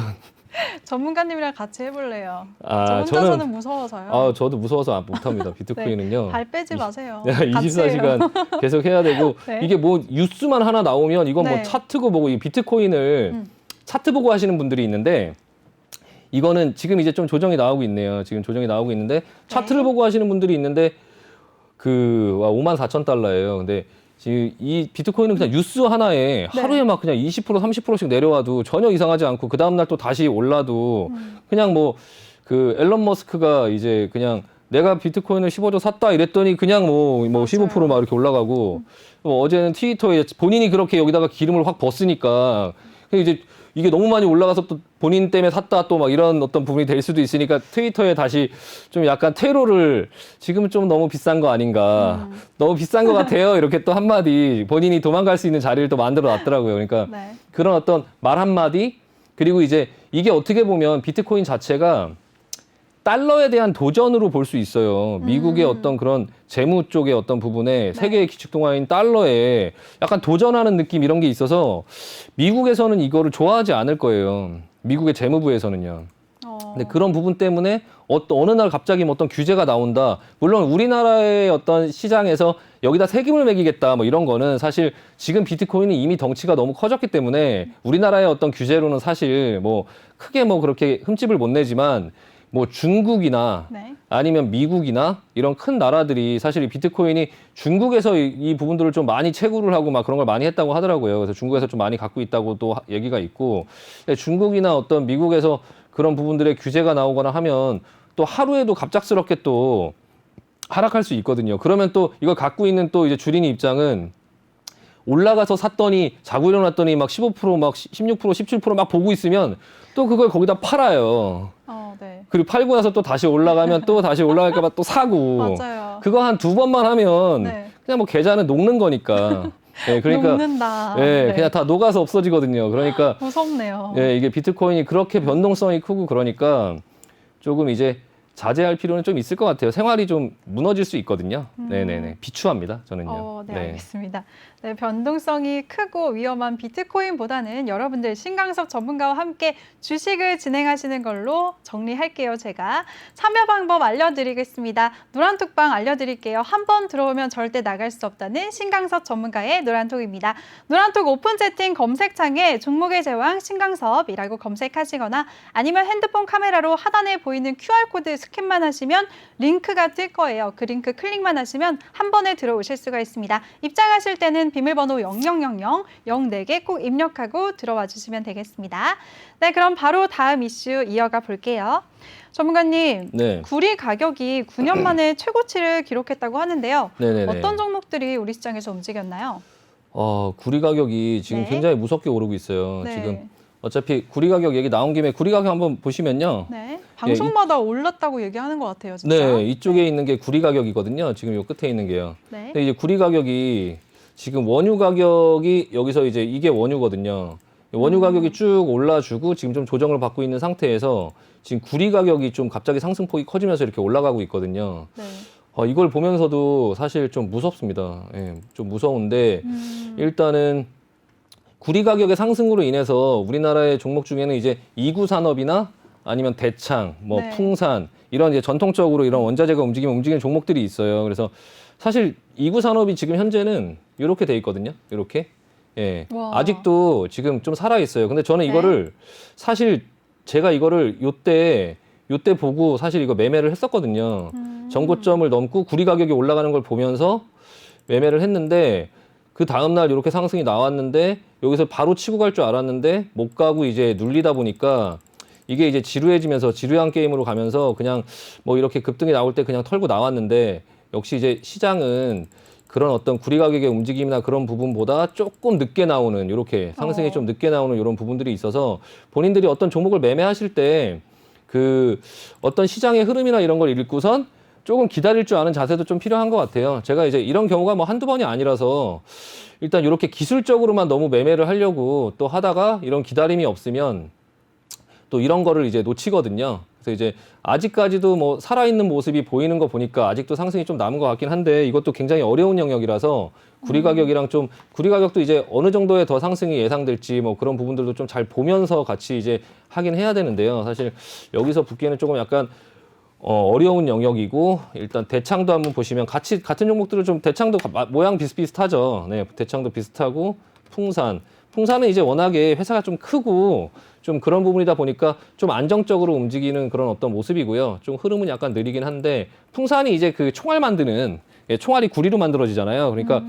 전문가님이랑 같이 해볼래요. 아, 저 혼자서는 무서워서요. 저도 무서워서 못합니다. 비트코인은요. 발 빼지 마세요. 24시간 계속 해야 되고 네. 이게 뭐 뉴스만 하나 나오면 이건 뭐 네. 차트고 보고 이 비트코인을 차트 보고 하시는 분들이 있는데 이거는 지금 이제 좀 조정이 나오고 있네요. 지금 조정이 나오고 있는데 차트를 보고 하시는 분들이 있는데 그 54,000달러예요. 근데 지금 이 비트코인은 그냥 뉴스 하나에 하루에 막 그냥 20% 30%씩 내려와도 전혀 이상하지 않고 그 다음 날 또 다시 올라도 그냥 뭐 그 앨런 머스크가 이제 그냥 내가 비트코인을 15조 샀다 이랬더니 그냥 뭐 15%막 이렇게 올라가고 뭐 어제는 트위터에 본인이 그렇게 여기다가 기름을 확 붓으니까 이제 이게 너무 많이 올라가서 또 본인 때문에 샀다 또 막 이런 어떤 부분이 될 수도 있으니까 트위터에 다시 좀 약간 퇴로를 지금 좀 너무 비싼 거 아닌가 너무 비싼 거 같아요 이렇게 또 한마디 본인이 도망갈 수 있는 자리를 또 만들어 놨더라고요. 그러니까 네. 그런 어떤 말 한마디 그리고 이제 이게 어떻게 보면 비트코인 자체가 달러에 대한 도전으로 볼 수 있어요. 미국의 어떤 그런 재무 쪽의 어떤 부분에 세계의 기축통화인 달러에 약간 도전하는 느낌 이런 게 있어서 미국에서는 이거를 좋아하지 않을 거예요. 미국의 재무부에서는요. 근데 그런 부분 때문에 어느 날 갑자기 뭐 어떤 규제가 나온다. 물론 우리나라의 어떤 시장에서 여기다 세금을 매기겠다 뭐 이런 거는 사실 지금 비트코인이 이미 덩치가 너무 커졌기 때문에 우리나라의 어떤 규제로는 사실 뭐 크게 뭐 그렇게 흠집을 못 내지만 뭐 중국이나 네. 아니면 미국이나 이런 큰 나라들이 사실 이 비트코인이 중국에서 이 부분들을 좀 많이 채굴을 하고 막 그런 걸 많이 했다고 하더라고요. 그래서 중국에서 좀 많이 갖고 있다고 또 얘기가 있고 중국이나 어떤 미국에서 그런 부분들의 규제가 나오거나 하면 또 하루에도 갑작스럽게 또 하락할 수 있거든요. 그러면 또 이걸 갖고 있는 또 이제 주린이 입장은 올라가서 샀더니 자고 일어났더니 막 15%, 막 16%, 17%막 보고 있으면 또 그걸 거기다 팔아요. 네. 그리고 팔고 나서 또 다시 올라가면 또 다시 올라갈까 봐 또 사고. 맞아요. 그거 한 2번만 하면 네. 그냥 뭐 계좌는 녹는 거니까. 네, 그러니까 녹는다. 예, 네. 그냥 다 녹아서 없어지거든요. 그러니까 무섭네요. 예, 이게 비트코인이 그렇게 변동성이 크고 그러니까 조금 이제 자제할 필요는 좀 있을 것 같아요. 생활이 좀 무너질 수 있거든요. 네네네. 비추합니다, 저는요. 네, 알겠습니다. 네, 변동성이 크고 위험한 비트코인보다는 여러분들 신강섭 전문가와 함께 주식을 진행하시는 걸로 정리할게요, 제가. 참여 방법 알려드리겠습니다. 노란톡방 알려드릴게요. 한 번 들어오면 절대 나갈 수 없다는 신강섭 전문가의 노란톡입니다. 노란톡 오픈 채팅 검색창에 종목의 제왕 신강섭이라고 검색하시거나 아니면 핸드폰 카메라로 하단에 보이는 QR코드 스캔만 하시면 링크가 뜰 거예요. 그 링크 클릭만 하시면 한 번에 들어오실 수가 있습니다. 입장하실 때는 비밀번호 0000 04개 꼭 입력하고 들어와 주시면 되겠습니다. 네, 그럼 바로 다음 이슈 이어가 볼게요. 전문가님, 네. 구리 가격이 9년 만에 최고치를 기록했다고 하는데요. 네네네. 어떤 종목들이 우리 시장에서 움직였나요? 구리 가격이 지금 네. 굉장히 무섭게 오르고 있어요. 네. 지금 어차피 구리 가격 얘기 나온 김에 구리 가격 한번 보시면요. 네, 방송마다 올랐다고 얘기하는 것 같아요, 진짜. 네, 이쪽에 있는 게 구리 가격이거든요. 지금 요 끝에 있는 게요. 네. 근데 이제 구리 가격이 지금 원유 가격이 여기서 이제 이게 원유거든요. 원유 가격이 쭉 올라주고 지금 좀 조정을 받고 있는 상태에서 지금 구리 가격이 좀 갑자기 상승폭이 커지면서 이렇게 올라가고 있거든요. 네. 이걸 보면서도 사실 좀 무섭습니다. 예, 좀 무서운데 일단은 구리 가격의 상승으로 인해서 우리나라의 종목 중에는 이제 이구 산업이나 아니면 대창, 뭐 네. 풍산 이런 이제 전통적으로 이런 원자재가 움직이는 종목들이 있어요. 그래서 사실 이구 산업이 지금 현재는 이렇게 돼 있거든요. 이렇게. 예. 와. 아직도 지금 좀 살아 있어요. 근데 저는 네. 이거를 사실 제가 이거를 요때 보고 사실 이거 매매를 했었거든요. 전고점을 넘고 구리 가격이 올라가는 걸 보면서 매매를 했는데 그 다음날 이렇게 상승이 나왔는데 여기서 바로 치고 갈 줄 알았는데 못 가고 이제 눌리다 보니까 이게 이제 지루해지면서 지루한 게임으로 가면서 그냥 뭐 이렇게 급등이 나올 때 그냥 털고 나왔는데 역시 이제 시장은 그런 어떤 구리 가격의 움직임이나 그런 부분보다 조금 늦게 나오는 이렇게 상승이 좀 늦게 나오는 이런 부분들이 있어서 본인들이 어떤 종목을 매매하실 때 그 어떤 시장의 흐름이나 이런 걸 읽고선 조금 기다릴 줄 아는 자세도 좀 필요한 것 같아요. 제가 이제 이런 경우가 뭐 한두 번이 아니라서 일단 이렇게 기술적으로만 너무 매매를 하려고 또 하다가 이런 기다림이 없으면 또 이런 거를 이제 놓치거든요. 그래서 이제 아직까지도 뭐 살아있는 모습이 보이는 거 보니까 아직도 상승이 좀 남은 것 같긴 한데 이것도 굉장히 어려운 영역이라서 구리 가격이랑 좀 구리 가격도 이제 어느 정도의 더 상승이 예상될지 뭐 그런 부분들도 좀 잘 보면서 같이 이제 하긴 해야 되는데요. 사실 여기서 붙기에는 조금 약간 어려운 영역이고 일단 대창도 한번 보시면 같은 종목들을 좀 대창도 모양 비슷비슷하죠. 네, 대창도 비슷하고 풍산은 이제 워낙에 회사가 좀 크고 좀 그런 부분이다 보니까 좀 안정적으로 움직이는 그런 어떤 모습이고요. 좀 흐름은 약간 느리긴 한데 풍산이 이제 그 총알 만드는 총알이 구리로 만들어지잖아요. 그러니까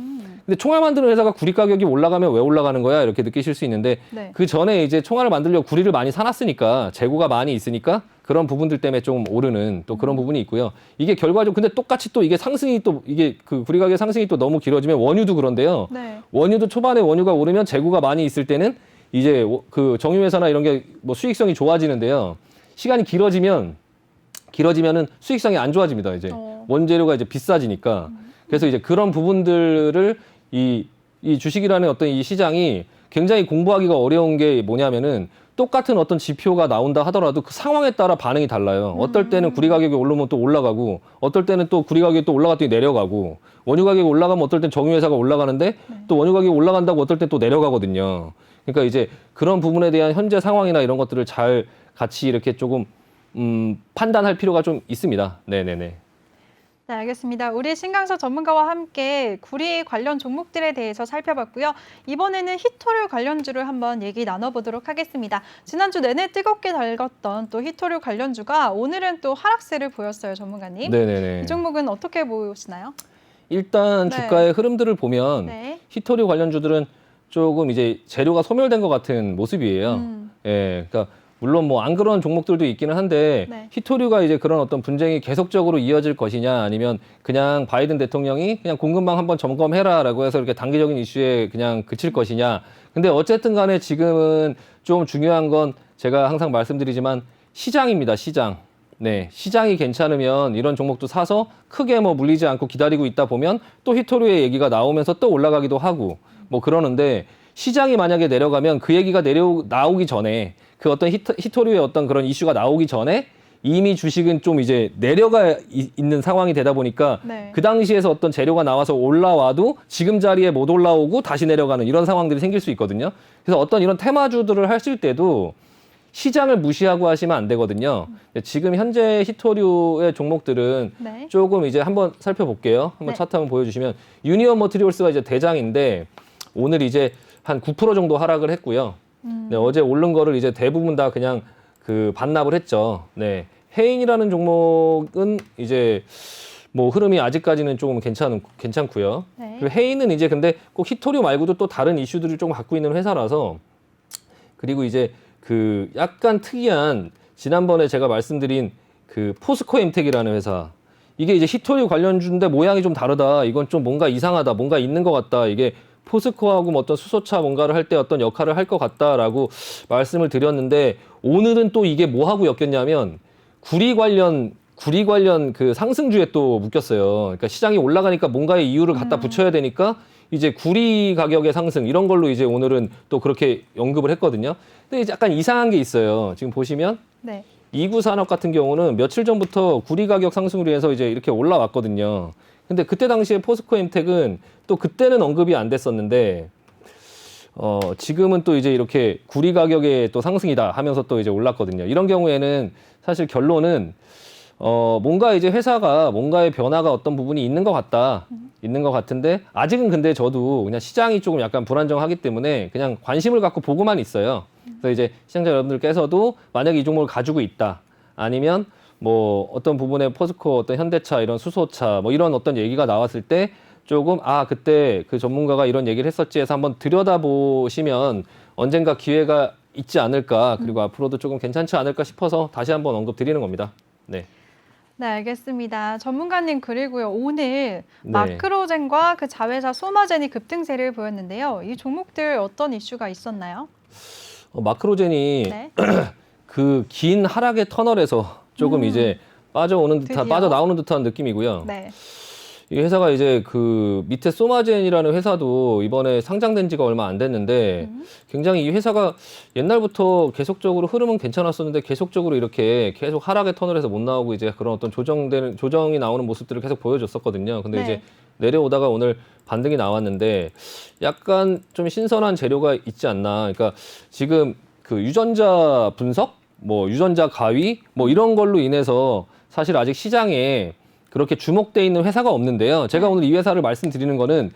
근데 총알 만드는 회사가 구리 가격이 올라가면 왜 올라가는 거야? 이렇게 느끼실 수 있는데 네. 그 전에 이제 총알을 만들려고 구리를 많이 사놨으니까 재고가 많이 있으니까 그런 부분들 때문에 좀 오르는 또 그런 부분이 있고요. 이게 결과적으로 근데 똑같이 또 이게 상승이 또 이게 그 구리 가격 상승이 또 너무 길어지면 원유도 그런데요. 네. 원유도 초반에 원유가 오르면 재고가 많이 있을 때는 이제 그 정유회사나 이런 게 뭐 수익성이 좋아지는데요. 시간이 길어지면은 수익성이 안 좋아집니다. 이제 원재료가 이제 비싸지니까. 그래서 이제 그런 부분들을 이 주식이라는 어떤 이 시장이 굉장히 공부하기가 어려운 게 뭐냐면은 똑같은 어떤 지표가 나온다 하더라도 그 상황에 따라 반응이 달라요. 어떨 때는 구리 가격이 오르면 또 올라가고, 어떨 때는 또 구리 가격이 또 올라갔더니 내려가고, 원유 가격이 올라가면 어떨 땐 정유회사가 올라가는데 또 원유 가격이 올라간다고 어떨 땐 또 내려가거든요. 그러니까 이제 그런 부분에 대한 현재 상황이나 이런 것들을 잘 같이 이렇게 조금 판단할 필요가 좀 있습니다. 네네네. 네, 알겠습니다. 우리 신강서 전문가와 함께 구리 관련 종목들에 대해서 살펴봤고요. 이번에는 히토류 관련주를 한번 얘기 나눠보도록 하겠습니다. 지난주 내내 뜨겁게 달궜던 또 히토류 관련주가 오늘은 또 하락세를 보였어요, 전문가님. 네네네. 이 종목은 어떻게 보시나요? 일단 네. 주가의 흐름들을 보면 네. 히토류 관련주들은 조금 이제 재료가 소멸된 것 같은 모습이에요. 예, 그러니까 물론 뭐 안 그런 종목들도 있기는 한데 네. 히토류가 이제 그런 어떤 분쟁이 계속적으로 이어질 것이냐 아니면 그냥 바이든 대통령이 그냥 공급망 한번 점검해라라고 해서 이렇게 단기적인 이슈에 그냥 그칠 것이냐. 근데 어쨌든 간에 지금은 좀 중요한 건 제가 항상 말씀드리지만 시장입니다. 시장. 네, 시장이 괜찮으면 이런 종목도 사서 크게 뭐 물리지 않고 기다리고 있다 보면 또 히토류의 얘기가 나오면서 또 올라가기도 하고 뭐 그러는데 시장이 만약에 내려가면 그 얘기가 나오기 전에 그 어떤 히토류의 어떤 그런 이슈가 나오기 전에 이미 주식은 좀 이제 내려가 있는 상황이 되다 보니까 네. 그 당시에서 어떤 재료가 나와서 올라와도 지금 자리에 못 올라오고 다시 내려가는 이런 상황들이 생길 수 있거든요. 그래서 어떤 이런 테마주들을 하실 때도 시장을 무시하고 하시면 안 되거든요. 지금 현재 히토류의 종목들은 네. 조금 이제 한번 살펴볼게요. 한번 네. 차트 한번 보여주시면 유니온 머티리얼스가 이제 대장인데 오늘 이제 한 9% 정도 하락을 했고요. 네, 어제 오른 거를 이제 대부분 다 그냥 그 반납을 했죠. 네. 해인이라는 종목은 이제 뭐 흐름이 아직까지는 조금 괜찮고요. 네. 그리고 해인은 이제 근데 꼭 히토류 말고도 또 다른 이슈들을 좀 갖고 있는 회사라서 그리고 이제 그 약간 특이한 지난번에 제가 말씀드린 그 포스코 엠텍이라는 회사 이게 이제 히토류 관련주인데 모양이 좀 다르다. 이건 좀 뭔가 이상하다. 뭔가 있는 것 같다. 이게 포스코하고 뭐 어떤 수소차 뭔가를 할 때 어떤 역할을 할 것 같다라고 말씀을 드렸는데 오늘은 또 이게 뭐하고 엮였냐면 구리 관련 그 상승주에 또 묶였어요. 그러니까 시장이 올라가니까 뭔가의 이유를 갖다 붙여야 되니까 이제 구리 가격의 상승 이런 걸로 이제 오늘은 또 그렇게 언급을 했거든요. 근데 이제 약간 이상한 게 있어요. 지금 보시면 네. 이구산업 같은 경우는 며칠 전부터 구리 가격 상승으로 해서 이제 이렇게 올라왔거든요. 근데 그때 당시에 포스코 엠텍은 또 그때는 언급이 안 됐었는데 지금은 또 이제 이렇게 구리 가격의 또 상승이다 하면서 또 이제 올랐거든요. 이런 경우에는 사실 결론은 뭔가 이제 회사가 뭔가의 변화가 어떤 부분이 있는 것 같다. 있는 것 같은데 아직은 근데 저도 그냥 시장이 조금 약간 불안정하기 때문에 그냥 관심을 갖고 보고만 있어요. 그래서 이제 시청자 여러분들께서도 만약에 이 종목을 가지고 있다. 아니면 뭐 어떤 부분에 포스코, 어떤 현대차, 이런 수소차 뭐 이런 어떤 얘기가 나왔을 때 조금 그때 그 전문가가 이런 얘기를 했었지 해서 한번 들여다보시면 언젠가 기회가 있지 않을까 그리고 앞으로도 조금 괜찮지 않을까 싶어서 다시 한번 언급 드리는 겁니다. 네. 네, 알겠습니다. 전문가님 그리고요. 오늘 네. 마크로젠과 그 자회사 소마젠이 급등세를 보였는데요. 이 종목들 어떤 이슈가 있었나요? 마크로젠이 네. 그 긴 하락의 터널에서 조금 이제 드디어? 빠져나오는 듯한 느낌이고요. 네. 이 회사가 이제 그 밑에 소마젠이라는 회사도 이번에 상장된 지가 얼마 안 됐는데 굉장히 이 회사가 옛날부터 계속적으로 흐름은 괜찮았었는데 계속적으로 이렇게 계속 하락의 터널에서 못 나오고 이제 그런 어떤 조정이 나오는 모습들을 계속 보여줬었거든요. 근데 네. 이제 내려오다가 오늘 반등이 나왔는데 약간 좀 신선한 재료가 있지 않나. 그러니까 지금 그 유전자 분석, 뭐 유전자 가위, 뭐 이런 걸로 인해서 사실 아직 시장에 그렇게 주목돼 있는 회사가 없는데요. 제가 오늘 이 회사를 말씀드리는 거는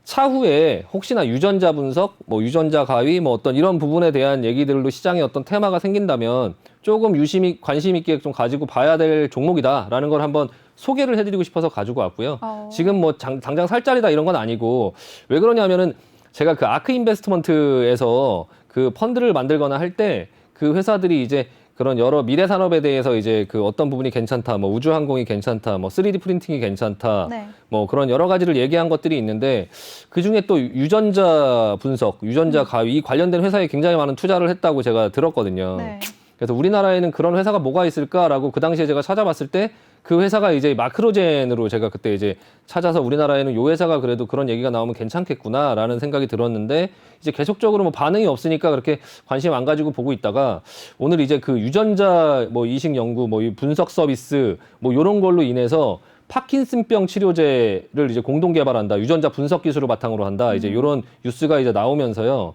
차후에 혹시나 유전자 분석, 뭐 유전자 가위, 뭐 어떤 이런 부분에 대한 얘기들로 시장에 어떤 테마가 생긴다면 조금 유심히 관심 있게 좀 가지고 봐야 될 종목이다라는 걸 한번 소개를 해드리고 싶어서 가지고 왔고요. 지금 뭐 당장 살 자리다 이런 건 아니고 왜 그러냐면은 제가 그 아크 인베스트먼트에서 그 펀드를 만들거나 할 때 그 회사들이 이제 그런 여러 미래 산업에 대해서 이제 그 어떤 부분이 괜찮다, 뭐 우주항공이 괜찮다, 뭐 3D 프린팅이 괜찮다, 네. 뭐 그런 여러 가지를 얘기한 것들이 있는데 그 중에 또 유전자 분석, 유전자 가위 이 관련된 회사에 굉장히 많은 투자를 했다고 제가 들었거든요. 네. 그래서 우리나라에는 그런 회사가 뭐가 있을까라고 그 당시에 제가 찾아봤을 때 그 회사가 이제 마크로젠으로 제가 그때 이제 찾아서 우리나라에는 요 회사가 그래도 그런 얘기가 나오면 괜찮겠구나라는 생각이 들었는데 이제 계속적으로 뭐 반응이 없으니까 그렇게 관심 안 가지고 보고 있다가 오늘 이제 그 유전자 뭐 이식 연구 뭐 이 분석 서비스 뭐 요런 걸로 인해서 파킨슨병 치료제를 이제 공동 개발한다. 유전자 분석 기술을 바탕으로 한다. 이제 요런 뉴스가 이제 나오면서요.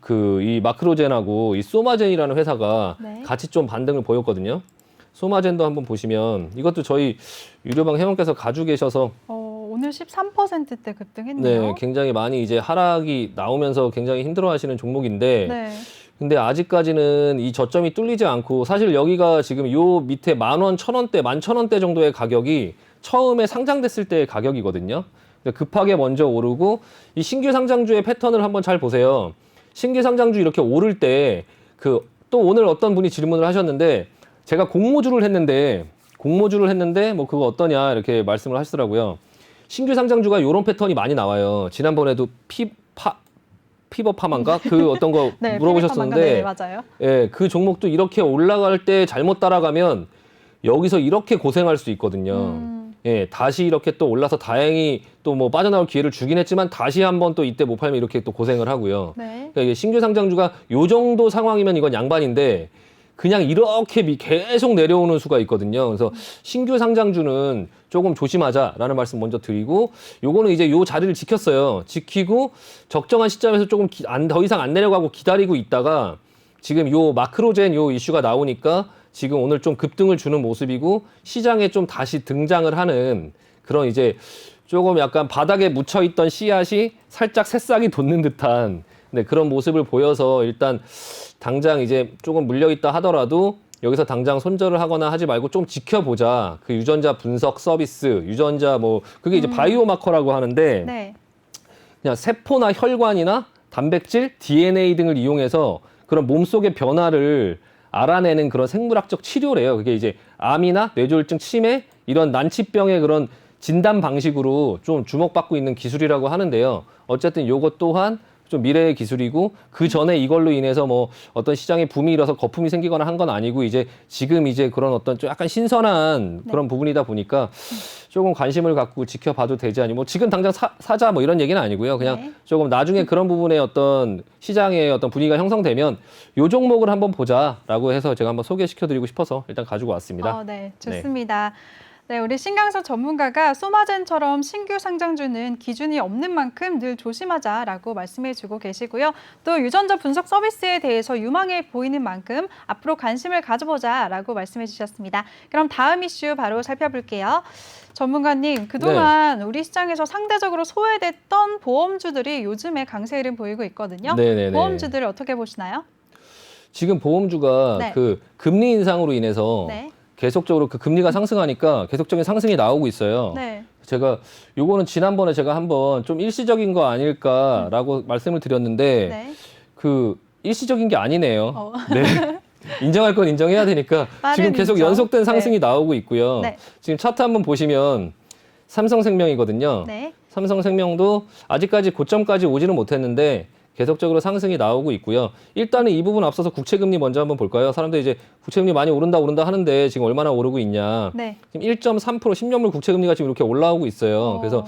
그 이 마크로젠하고 이 소마젠이라는 회사가 네. 같이 좀 반등을 보였거든요. 소마젠도 한번 보시면 이것도 저희 유료방 회원께서 가지고 계셔서 오늘 13%대 급등했네요. 네, 굉장히 많이 이제 하락이 나오면서 굉장히 힘들어하시는 종목인데 네. 근데 아직까지는 이 저점이 뚫리지 않고 사실 여기가 지금 요 밑에 10,000원, 1,000원대, 11,000원대 정도의 가격이 처음에 상장됐을 때의 가격이거든요. 급하게 먼저 오르고 이 신규 상장주의 패턴을 한번 잘 보세요. 신규 상장주 이렇게 오를 때 또 오늘 어떤 분이 질문을 하셨는데 제가 공모주를 했는데 뭐 그거 어떠냐 이렇게 말씀을 하시더라고요. 신규 상장주가 이런 패턴이 많이 나와요. 지난번에도 피버파만가 그 어떤 거 네, 물어보셨었는데 네, 맞아요. 예, 그 종목도 이렇게 올라갈 때 잘못 따라가면 여기서 이렇게 고생할 수 있거든요. 예, 다시 이렇게 또 올라서 다행히 또 뭐 빠져나올 기회를 주긴 했지만 다시 한번 또 이때 못 팔면 이렇게 또 고생을 하고요. 네. 그러니까 이게 신규 상장주가 요 정도 상황이면 이건 양반인데 그냥 이렇게 계속 내려오는 수가 있거든요. 그래서 신규 상장주는 조금 조심하자라는 말씀 먼저 드리고 요거는 이제 요 자리를 지켰어요. 지키고 적정한 시점에서 조금 더 이상 안 내려가고 기다리고 있다가 지금 요 마크로젠 요 이슈가 나오니까 지금 오늘 좀 급등을 주는 모습이고 시장에 좀 다시 등장을 하는 그런 이제 조금 약간 바닥에 묻혀있던 씨앗이 살짝 새싹이 돋는 듯한 네, 그런 모습을 보여서 일단 당장 이제 조금 물려있다 하더라도 여기서 당장 손절을 하거나 하지 말고 좀 지켜보자. 그 유전자 분석 서비스, 유전자 뭐 그게 이제 바이오 마커라고 하는데 네. 그냥 세포나 혈관이나 단백질, DNA 등을 이용해서 그런 몸속의 변화를 알아내는 그런 생물학적 치료래요. 그게 이제 암이나 뇌졸중 치매 이런 난치병의 그런 진단 방식으로 좀 주목받고 있는 기술이라고 하는데요. 어쨌든 요것 또한 좀 미래의 기술이고 그 전에 이걸로 인해서 뭐 어떤 시장에 붐이 일어서 거품이 생기거나 한 건 아니고 이제 지금 이제 그런 어떤 좀 약간 신선한 그런 부분이다 보니까 조금 관심을 갖고 지켜봐도 되지 아니 뭐 지금 당장 사자 뭐 이런 얘기는 아니고요. 그냥 네. 조금 나중에 그런 부분에 어떤 시장의 어떤 분위기가 형성되면 요 종목을 한번 보자라고 해서 제가 한번 소개시켜드리고 싶어서 일단 가지고 왔습니다. 네, 좋습니다. 네, 우리 신강석 전문가가 소마젠처럼 신규 상장주는 기준이 없는 만큼 늘 조심하자라고 말씀해주고 계시고요. 또 유전자 분석 서비스에 대해서 유망해 보이는 만큼 앞으로 관심을 가져보자라고 말씀해 주셨습니다. 그럼 다음 이슈 바로 살펴볼게요. 전문가님, 그동안 우리 시장에서 상대적으로 소외됐던 보험주들이 요즘에 강세 흐름 보이고 있거든요. 네네네. 보험주들을 어떻게 보시나요? 지금 보험주가 네. 그 금리 인상으로 인해서 네. 계속적으로 그 금리가 상승하니까 계속적인 상승이 나오고 있어요. 네. 제가 요거는 지난번에 제가 한번 좀 일시적인 거 아닐까라고 말씀을 드렸는데 네. 그 일시적인 게 아니네요. 어. 네. 인정할 건 인정해야 되니까 빠른 지금 계속 인정. 연속된 상승이 네. 나오고 있고요. 네. 지금 차트 한번 보시면 삼성생명이거든요. 네. 삼성생명도 아직까지 고점까지 오지는 못했는데 계속적으로 상승이 나오고 있고요. 일단은 이 부분 앞서서 국채금리 먼저 한번 볼까요? 사람들이 이제 국채금리 많이 오른다 하는데 지금 얼마나 오르고 있냐. 네. 지금 1.3% 10년물 국채금리가 지금 이렇게 올라오고 있어요. 그래서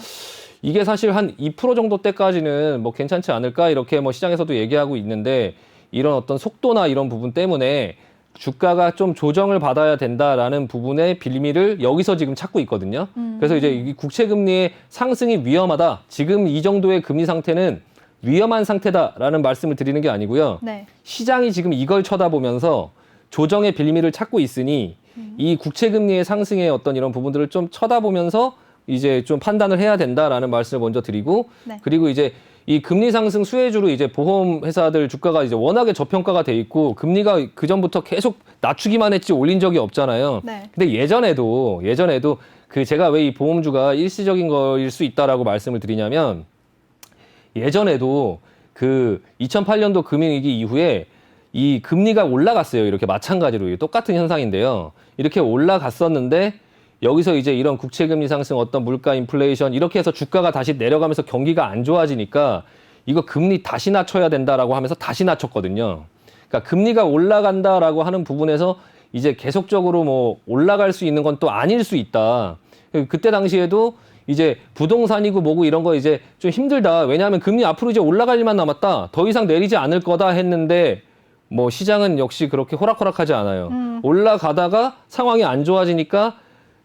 이게 사실 한 2% 정도 때까지는 뭐 괜찮지 않을까 이렇게 뭐 시장에서도 얘기하고 있는데 이런 어떤 속도나 이런 부분 때문에 주가가 좀 조정을 받아야 된다라는 부분의 빌미를 여기서 지금 찾고 있거든요. 그래서 이제 이 국채금리의 상승이 위험하다. 지금 이 정도의 금리 상태는 위험한 상태다라는 말씀을 드리는 게 아니고요. 네. 시장이 지금 이걸 쳐다보면서 조정의 빌미를 찾고 있으니 이 국채금리의 상승의 어떤 이런 부분들을 좀 쳐다보면서 이제 좀 판단을 해야 된다라는 말씀을 먼저 드리고 네. 그리고 이제 이 금리 상승 수혜주로 이제 보험 회사들 주가가 이제 워낙에 저평가가 돼 있고 금리가 그 전부터 계속 낮추기만 했지 올린 적이 없잖아요. 네. 근데 예전에도 그 제가 왜 이 보험주가 일시적인 거일 수 있다라고 말씀을 드리냐면 예전에도 그 2008년도 금융위기 이후에 이 금리가 올라갔어요. 이렇게 마찬가지로 똑같은 현상인데요. 이렇게 올라갔었는데 여기서 이제 이런 국채금리 상승, 어떤 물가 인플레이션 이렇게 해서 주가가 다시 내려가면서 경기가 안 좋아지니까 이거 금리 다시 낮춰야 된다라고 하면서 다시 낮췄거든요. 그러니까 금리가 올라간다라고 하는 부분에서 이제 계속적으로 뭐 올라갈 수 있는 건 또 아닐 수 있다. 그때 당시에도 이제 부동산이고 뭐고 이런 거 이제 좀 힘들다. 왜냐하면 금리 앞으로 이제 올라갈 일만 남았다. 더 이상 내리지 않을 거다 했는데 뭐 시장은 역시 그렇게 호락호락하지 않아요. 올라가다가 상황이 안 좋아지니까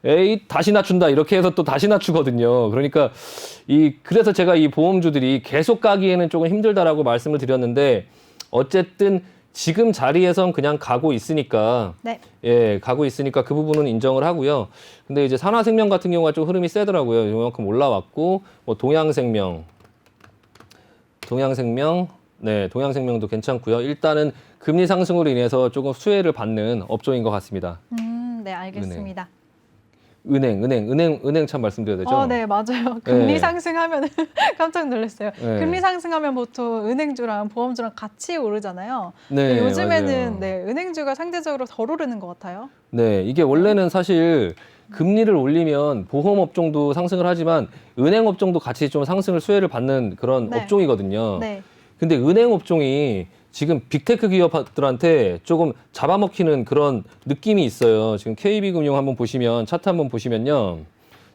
에이 다시 낮춘다 이렇게 해서 또 다시 낮추거든요. 그러니까 그래서 제가 이 보험주들이 계속 가기에는 조금 힘들다라고 말씀을 드렸는데 어쨌든 지금 자리에선 그냥 가고 있으니까 네. 예, 가고 있으니까 그 부분은 인정을 하고요. 근데 이제 산화생명 같은 경우가 좀 흐름이 세더라고요. 이만큼 올라왔고 뭐 동양생명도 괜찮고요. 일단은 금리 상승으로 인해서 조금 수혜를 받는 업종인 것 같습니다. 네, 알겠습니다. 은행 참 말씀드려야 되죠? 네, 맞아요. 금리 네. 상승하면 깜짝 놀랐어요. 네. 금리 상승하면 보통 은행주랑 보험주랑 같이 오르잖아요. 네, 근데 요즘에는 맞아요. 네, 은행주가 상대적으로 덜 오르는 것 같아요. 네, 이게 원래는 사실 금리를 올리면 보험 업종도 상승을 하지만 은행 업종도 같이 좀 상승을 수혜를 받는 그런 네. 업종이거든요. 네. 근데 은행 업종이 지금 빅테크 기업들한테 조금 잡아먹히는 그런 느낌이 있어요. 지금 KB금융 한번 보시면 차트 한번 보시면요.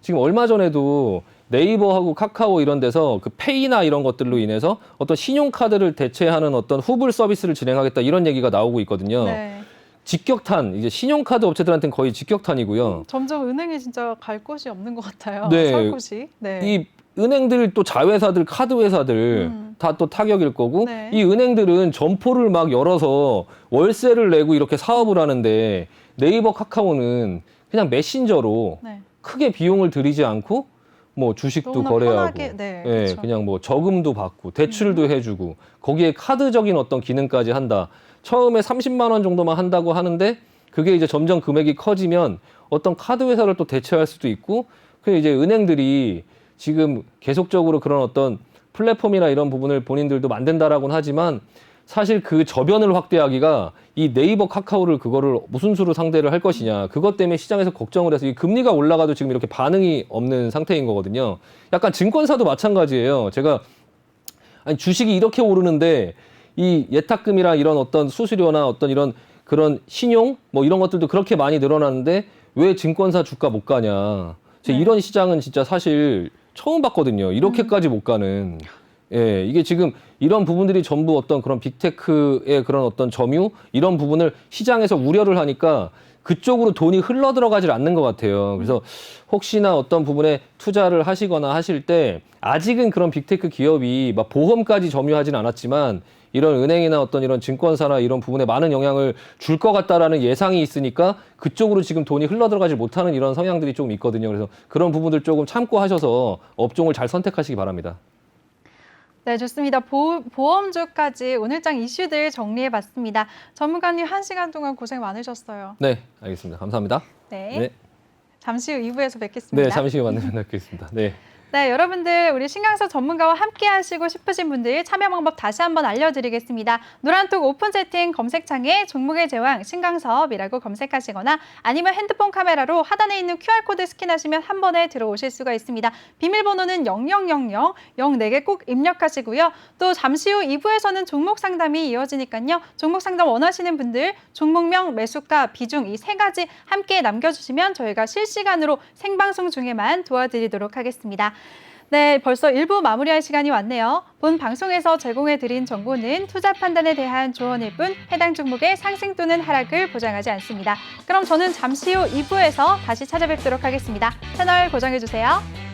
지금 얼마 전에도 네이버하고 카카오 이런 데서 그 페이나 이런 것들로 인해서 어떤 신용카드를 대체하는 어떤 후불 서비스를 진행하겠다 이런 얘기가 나오고 있거든요. 네. 직격탄, 이제 신용카드 업체들한테는 거의 직격탄이고요. 점점 은행이 진짜 갈 곳이 없는 것 같아요. 네. 설 곳이. 네. 이 은행들 또 자회사들, 카드 회사들 다 또 타격일 거고 네. 이 은행들은 점포를 막 열어서 월세를 내고 이렇게 사업을 하는데 네이버, 카카오는 그냥 메신저로 네. 크게 비용을 들이지 않고 뭐 주식도 너무나 거래하고 편하게, 네, 그렇죠. 그냥 뭐 저금도 받고 대출도 해주고 거기에 카드적인 어떤 기능까지 한다. 처음에 30만 원 정도만 한다고 하는데 그게 이제 점점 금액이 커지면 어떤 카드 회사를 또 대체할 수도 있고 그 이제 은행들이 지금 계속적으로 그런 어떤 플랫폼이나 이런 부분을 본인들도 만든다라고는 하지만 사실 그 저변을 확대하기가 이 네이버, 카카오를 그거를 무슨 수로 상대를 할 것이냐. 그것 때문에 시장에서 걱정을 해서 이 금리가 올라가도 지금 이렇게 반응이 없는 상태인 거거든요. 약간 증권사도 마찬가지예요. 제가 아니 주식이 이렇게 오르는데 이 예탁금이랑 이런 어떤 수수료나 어떤 이런 그런 신용 뭐 이런 것들도 그렇게 많이 늘어나는데 왜 증권사 주가 못 가냐. 네. 이런 시장은 진짜 사실 처음 봤거든요. 이렇게까지 못 가는. 예, 이게 지금 이런 부분들이 전부 어떤 그런 빅테크의 그런 어떤 점유 이런 부분을 시장에서 우려를 하니까 그쪽으로 돈이 흘러 들어가질 않는 것 같아요. 그래서 혹시나 어떤 부분에 투자를 하시거나 하실 때 아직은 그런 빅테크 기업이 막 보험까지 점유하진 않았지만 이런 은행이나 어떤 이런 증권사나 이런 부분에 많은 영향을 줄 것 같다라는 예상이 있으니까 그쪽으로 지금 돈이 흘러 들어가지 못하는 이런 성향들이 조금 있거든요. 그래서 그런 부분들 조금 참고하셔서 업종을 잘 선택하시기 바랍니다. 네, 좋습니다. 보험주까지 오늘장 이슈들 정리해봤습니다. 전문가님 1시간 동안 고생 많으셨어요. 네, 알겠습니다. 감사합니다. 네. 잠시 후 2부에서 뵙겠습니다. 네, 잠시 후에 만나뵙겠습니다. 네. 네, 여러분들 우리 신강서 전문가와 함께 하시고 싶으신 분들 참여 방법 다시 한번 알려드리겠습니다. 노란톡 오픈 채팅 검색창에 종목의 제왕 신강섭이라고 검색하시거나 아니면 핸드폰 카메라로 하단에 있는 QR코드 스캔하시면 한 번에 들어오실 수가 있습니다. 비밀번호는 0000, 04개 꼭 입력하시고요. 또 잠시 후 2부에서는 종목 상담이 이어지니까요. 종목 상담 원하시는 분들 종목명, 매수가, 비중 이 3가지 함께 남겨주시면 저희가 실시간으로 생방송 중에만 도와드리도록 하겠습니다. 네, 벌써 1부 마무리할 시간이 왔네요. 본 방송에서 제공해드린 정보는 투자 판단에 대한 조언일 뿐 해당 종목의 상승 또는 하락을 보장하지 않습니다. 그럼 저는 잠시 후 2부에서 다시 찾아뵙도록 하겠습니다. 채널 고정해주세요.